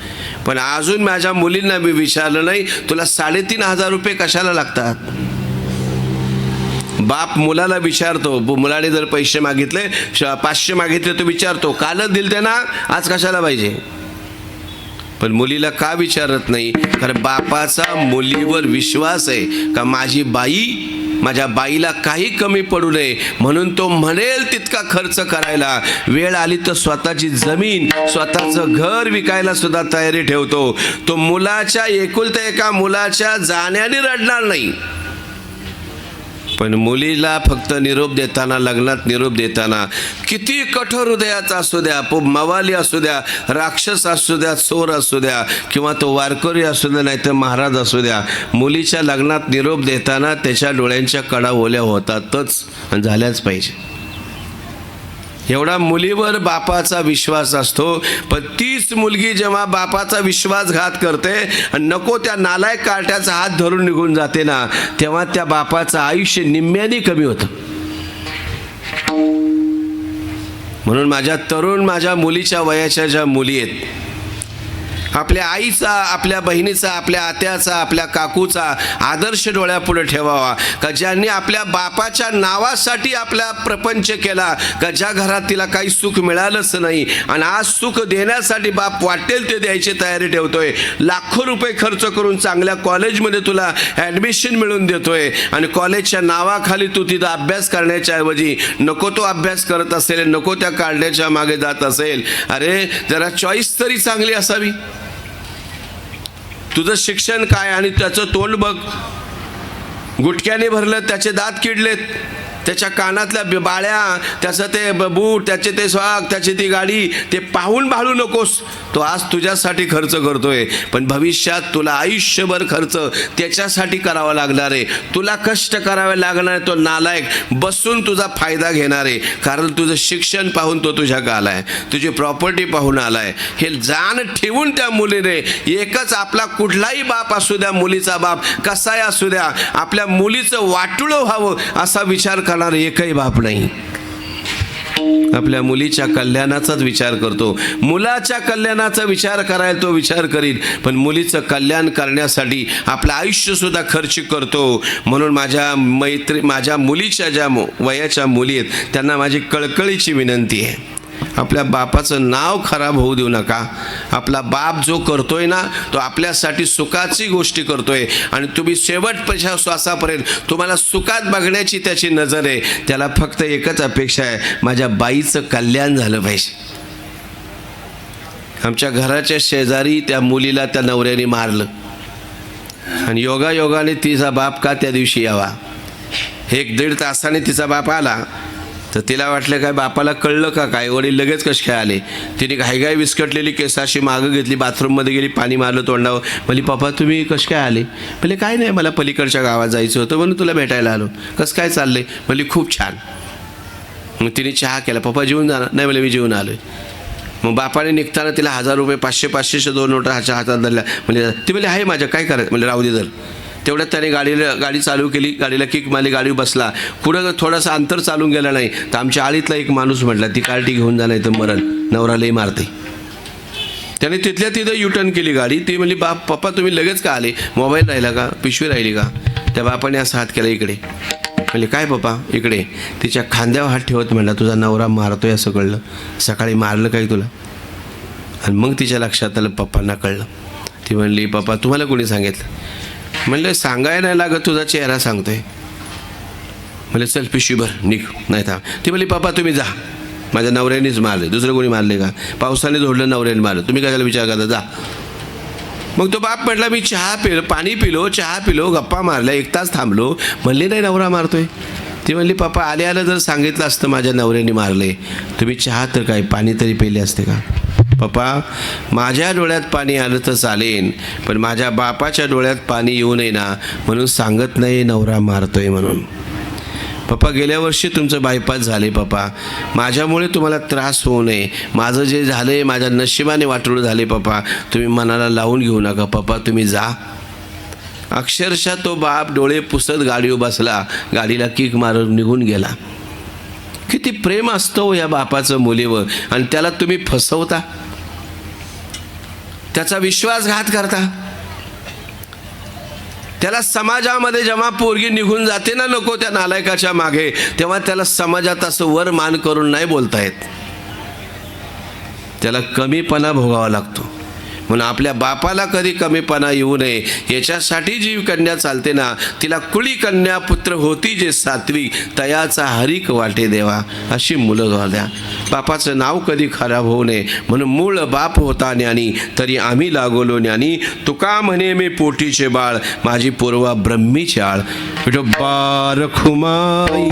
पण अजून माझ्या मुलींना मी विचारलं नाही, तुला 3500 रुपये कशाला लागतात. बाप मुलाला विचारतो, मुलाने जर पैसे मागितले 500 मागितले तर विचारतो, कालच दिल ते ना, आज कशाला पाहिजे. पण मुलीला का विचारत नाही, कारण बापाचा मुलीवर विश्वास आहे का माझी बाई, माझ्या बाईला काही कमी पडू नये म्हणून तो म्हणेल तितका खर्च करायला. वेळ आली तर स्वतःची जमीन, स्वतःचं घर विकायला सुद्धा तयारी ठेवतो. तो मुलाच्या एकुलत्या एका मुलाच्या जाण्याने रडणार नाही. पण मुलीला फक्त निरोप देताना, लग्नात निरोप देताना, किती कठोर हृदयाचा असू द्या, मवाली असू द्या, राक्षस असू द्या, चोर असू द्या, किंवा तो वारकरी असू द्या, नाही तर महाराज असू द्या, मुलीच्या लग्नात निरोप देताना त्याच्या डोळ्यांच्या कडा ओल्या होतातच आणि झाल्याच पाहिजे. एवढा मुलीवर बापाचा विश्वास असतो. पण तीच मुलगी जेव्हा बापाचा विश्वासघात करते आणि नको त्या नालायक कार्ट्याचा हात धरून निघून जाते ना, तेव्हा त्या बापाचं आयुष्य निम्म्याने कमी होतं. म्हणून माझ्या मुलीच्या वयाच्या ज्या मुली आहेत, आपल्या आईचा, आपल्या बहिणीचा, आपल्या आत्याचा, आपल्या काकूचा आदर्श डोळ्यापुढे ठेवावा का ज्यांनी आपल्या बापाच्या नावासाठी आपला प्रपंच केला, का ज्या घरात तिला काही सुख मिळालंच नाही आणि आज सुख देण्यासाठी बाप वाटेल ते द्यायची तयारी ठेवतोय. लाखो रुपये खर्च करून चांगल्या कॉलेजमध्ये तुला ॲडमिशन मिळवून देतोय आणि कॉलेजच्या नावाखाली तू तिथं अभ्यास करण्याच्या ऐवजी नको तो अभ्यास करत असेल, नको त्या काढण्याच्या मागे जात असेल. अरे जरा चॉईस तरी चांगली असावी. तुझं शिक्षण काय आणि त्याचं तोंड बघ, गुटक्याने भरलं, त्याचे दात किडलेत, त्याच्या कानातल्या बाळ्या, त्याचं ते बूट, त्याचे ते स्वाग, त्याची ती गाडी, ते पाहून भाळू नकोस. तो आज तुझ्यासाठी खर्च करतोय, पण भविष्यात तुला आयुष्यभर खर्च त्याच्यासाठी करावा लागणार आहे. तुला कष्ट करावे लागणार आहे. तो नालायक बसून तुझा फायदा घेणार आहे, कारण तुझं शिक्षण पाहून तो तुझ्याकडे आलाय, तुझी प्रॉपर्टी पाहून आलाय. हे जाण ठेवून त्या मुलीने एकच, आपला कुठलाही बाप असू द्या, मुलीचा बाप कसाही असू द्या, आपल्या मुलीचं वाटुळं व्हावं असा विचार करणार एकही बाप नाही. आपल्या मुलीच्या कल्याणाचाच विचार करतो. मुलाच्या कल्याणाचा विचार करायला तो विचार करील, पण मुलीचं कल्याण करण्यासाठी आपलं आयुष्य सुद्धा खर्च करतो. म्हणून माझ्या मुलीच्या ज्या वयाच्या मुली आहेत त्यांना माझी कळकळीची विनंती आहे, आपल्या बापाचं नाव खराब होऊ देऊ नका. आपला बाप जो करतोय ना, तो आपल्यासाठी सुखाची गोष्टी करतोय आणि तुम्ही शेवटच्या श्वासापर्यंत तुम्हाला सुखात बघण्याची त्याची नजर आहे. त्याला फक्त एकच अपेक्षा आहे, माझ्या बाईचं कल्याण झालं पाहिजे. आमच्या घराच्या शेजारी त्या मुलीला त्या नवऱ्याने मारलं आणि योगायोगाने तिचा बाप का त्या दिवशी यावा. 1-1.5 तासाने तिचा बाप आला तर तिला वाटलं काय बापाला कळलं का काय, वडील लगेच कसे काय आले. तिने घाईघाई विस्कटलेली केसाशी मागं घेतली, बाथरूममध्ये गेली, पाणी मारलं तोंडावर. म्हणली पप्पा तुम्ही कसे काय आले. म्हणजे काय नाही, मला पलीकडच्या गावात जायचं होतं म्हणून तुला भेटायला आलो. कसं काय चाललंय. म्हणली खूप छान. मग तिने चहा केला. पप्पा जेवून जाणार नाही. म्हणजे मी जेवून आलोय. मग बापाने निघताना तिला 1000 रुपये 500-500च्या 2 नोटा हाच्या हातात धरल्या. म्हणजे ती म्हणजे आहे माझ्या, काय करायचं. म्हणजे राहू दे धर. तेवढ्यात त्याने गाडी चालू केली, गाडीला किक मारली, गाडी बसला. पुढं थोडंसं अंतर चालून गेलं नाही तर आमच्या आळीतला एक माणूस म्हटला ती कार्टी घेऊन जा नाही तर मरण, नवरालाही मारते. त्याने तिथल्या तिथं युटर्न केली गाडी. ती म्हणली पप्पा तुम्ही लगेच का आले, मोबाईल राहिला का, पिशवी राहिली का. त्या बापाने असा हात केला इकडे. म्हणले काय पप्पा इकडे. तिच्या खांद्यावर हात ठेवत म्हणला तुझा नवरा मारतोय असं कळलं, सकाळी मारलं काय तुला. आणि मग तिच्या लक्षात आलं पप्पांना कळलं. ती म्हणली पप्पा तुम्हाला कोणी सांगितलं. म्हणलं सांगायला नाही लागत, तुझा चेहरा सांगतोय. म्हणले चल पिशवीभर निघ नाही थांब. ती म्हणली पप्पा तुम्ही जा, माझ्या नवऱ्यानेच मारले, दुसरं कोणी मारले का, पावसाने झोडलं नवऱ्याने मारलं, तुम्ही कशाला विचार करता, जा. मग तो बाप म्हटला मी पाणी पिलो, चहा पिलो, गप्पा मारल्या, 1 तास थांबलो. म्हणले नाही नवरा मारतोय. ती म्हणली पप्पा आल्या जर सांगितलं असतं माझ्या नवऱ्याने मारले, तुम्ही चहा तर काय पाणी तरी पिले असते का. पप्पा माझ्या डोळ्यात पाणी आलं तर चालेन, पण माझ्या बापाच्या डोळ्यात पाणी येऊ नये ना, म्हणून सांगत नाही नवरा मारतोय म्हणून. पप्पा गेल्या वर्षी तुमचं बायपास झाले पप्पा, माझ्यामुळे तुम्हाला त्रास होऊ नये, माझं जे झालं माझ्या नशिबाने वाटोळं झाले पप्पा, तुम्ही मनाला लावून घेऊ नका पप्पा, तुम्ही जा. अक्षरशः तो बाप डोळे पुसत गाडीवर बसला, गाडीला किक मारून निघून गेला. किती प्रेम असतं हो या बापाचं मुलीवर, आणि त्याला तुम्ही फसवता, त्याचा विश्वासघात करता. त्याला समाजामध्ये जेव्हा पोरगी निघून जाते ना नको त्या नालायकाच्या मागे, तेव्हा त्याला समाजात असं वर मान करून नाही बोलता येत, त्याला कमीपणा भोगावा लागतो. म्हणून आपल्या बापाला कधी कमीपणा येऊ नये याच्यासाठी जी कन्या चालते ना, तिला कुळी कन्या पुत्र होती जे सात्विक, तयाचा हरिक वाटे देवा, अशी मुलं झाल्या. बापाचं नाव कधी खराब होऊ नये म्हणून मूळ बाप होता ज्ञानी, तरी आम्ही लागलो ज्ञानी. तुका म्हणे मी पोटीचे बाळ, माझी पूर्वा ब्रह्मीची आळ. विठोबा रखुमाई